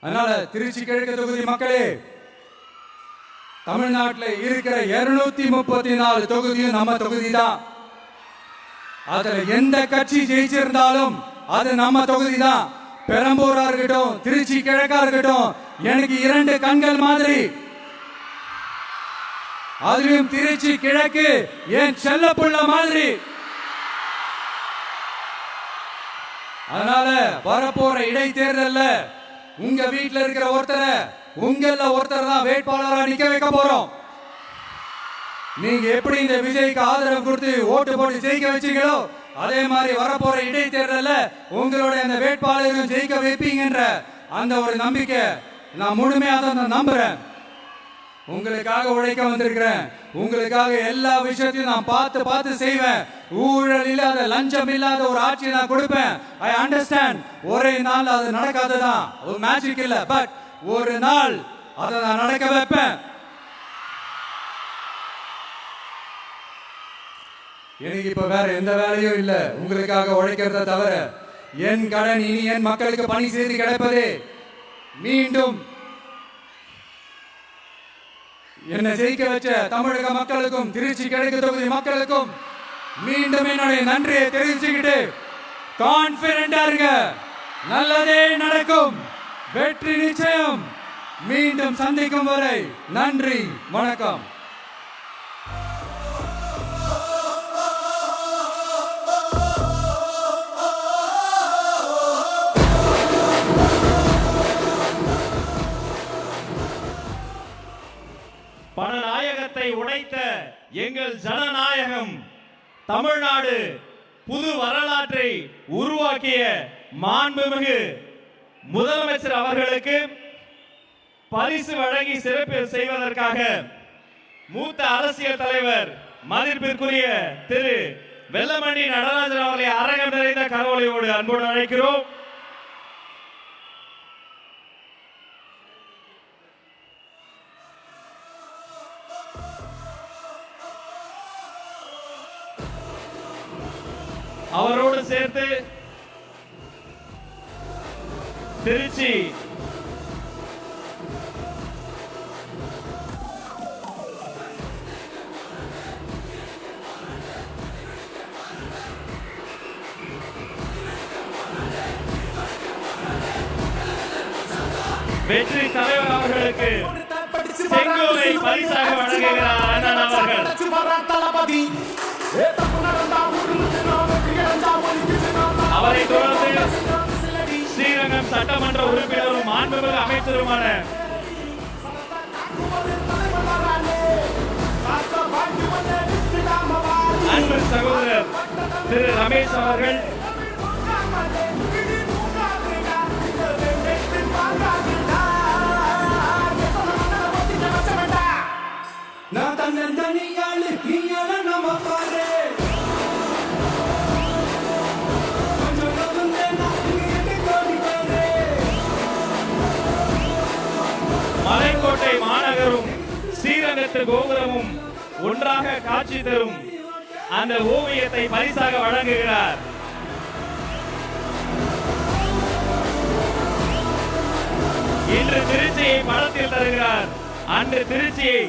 அதனால திருச்சி கிழக்கு தொகுதி மக்களே, தமிழ்நாட்டில் இருக்கிற 234 தொகுதியும் நம்ம தொகுதி தான். அதுல எந்த கட்சி ஜெயிச்சிருந்தாலும் அது நம்ம தொகுதி தான். பெரம்பூரா இருக்கட்டும், திருச்சி கிழக்கா இருக்கட்டும், எனக்கு 2 கண்கள் மாதிரி. அதுலயும் திருச்சி கிழக்கு என் செல்ல புள்ள மாதிரி. அதனால வரப்போற இடைத்தேர்தல்ல உங்க வீட்டுல இருக்கிற ஒருத்தரை உங்கள ஒருத்தர் தான் வேட்பாளரா நிக்க வைக்க போறோம். நீங்க எப்படி இந்த விஜய்க்கு ஆதரவு கொடுத்து ஓட்டு போட்டு ஜெயிக்க வச்சீங்களோ அதே மாதிரி வரப்போற இடைத்தேர்தல்ல உங்களோட அந்த வேட்பாளரும் ஜெயிக்க வைப்பீங்கன்ற அந்த ஒரு நம்பிக்கை நான் முழுமையாக தான் நம்புறேன். உங்களுக்காக உழைக்க வந்திருக்கிறேன். உங்களுக்காக எல்லா விஷயத்தையும் நான் பார்த்து செய்வேன். ஊழல் இல்லாத, லஞ்சம் இல்லாத ஒரு ஆட்சி நான் கொடுப்பேன். I understand. ஒரே நாள் அது நடக்காததான், ஒரு மேஜிக் இல்ல, பட் ஒரு நாள் அதை நான் நடக்க வைப்பேன். எனக்கு இப்ப வேற எந்த வேலையும் இல்ல உங்களுக்காக உழைக்கிறத தவிர. என் கடன் இனி என் மக்களுக்கு பணி செய்து கிடைப்பதே. மீண்டும் என்னை ஜெயிக்க வச்ச தமிழக மக்களுக்கும் திருச்சி கிழக்கு தொகுதி மக்களுக்கும் மீண்டும் என்னுடைய நன்றியை தெரிவிச்சுக்கிட்டு கான்பிடண்டா இருங்க, நல்லதே நடக்கும், வெற்றி நிச்சயம். மீண்டும் சந்திக்கும் வரை நன்றி, வணக்கம். பணநாயகத்தை உடைத்த எங்கள் ஜனநாயகம் தமிழ்நாடு புது வரலாற்றை உருவாக்கிய மாண்புமிகு முதலமைச்சர் அவர்களுக்கு பரிசு வழங்கி சிறப்பு செய்வதற்காக மூத்த அரசியல் தலைவர் மதிப்பிற்குரிய திரு வெல்லமணி நடராஜன் அவர்களை அரங்கம் நிறைந்த கரவொலியோடு அன்போடு அழைக்கிறோம். அவரோடு சேர்த்து திருச்சி வெற்றி தலைவர் அவர்களுக்கு செங்கோலை பரிசாக வழங்குகிறார் அண்ணன் அவர்கள். அவரை தொடர்ந்து ஸ்ரீரங்கம் சட்டமன்ற உறுப்பினரும் மாண்புமிகு அமைச்சருமான அன்பு சகோதரர் திரு ரமேஷ் அவர்கள், நீ நம்ம பாரு கொஞ்சம் நவந்தேனா இங்க 8 கோடி பேரு மலைக்கோட்டை மாநகரும் ஸ்ரீரங்கத்து கோபுரமும் ஒன்றாக காட்சி தரும் அந்த ஓவியத்தை பரிசாக வழங்குகிறார். இன்று திருச்சியை படத்தில் தருகிறார், அன்று திருச்சியை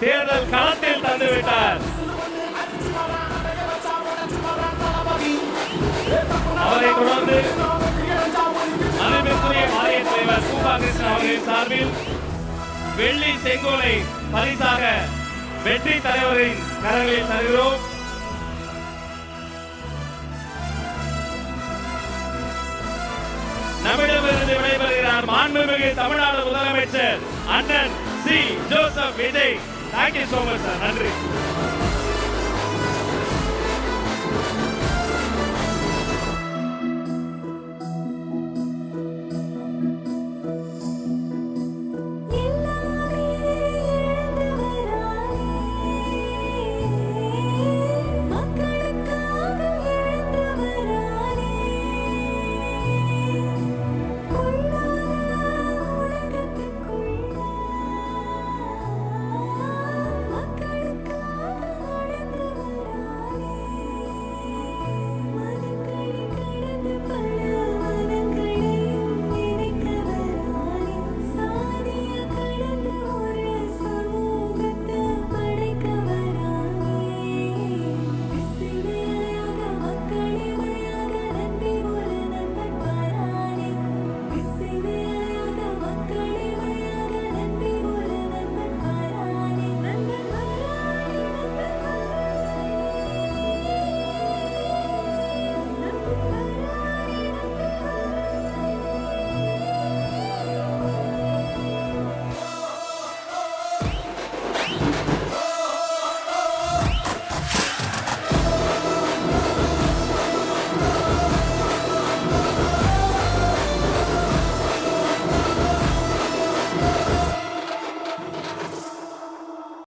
தேர்தல் களத்தில் தந்துவிட்டார். அவரை தொடர்ந்து மதிப்பிற்குரிய மாநில தலைவர் சூபா கிருஷ்ணன் அவர்களின் சார்பில் வெள்ளி செங்கோலை பரிசாக வெற்றி தலைவரின் கரங்களில் தருகிறோம். நம்மிடமிருந்து விடைபெறுகிறார் மாண்புமிகு தமிழ்நாடு முதலமைச்சர் அண்ணன் C. Joseph Vijay. Thank you so much sir. நன்றி.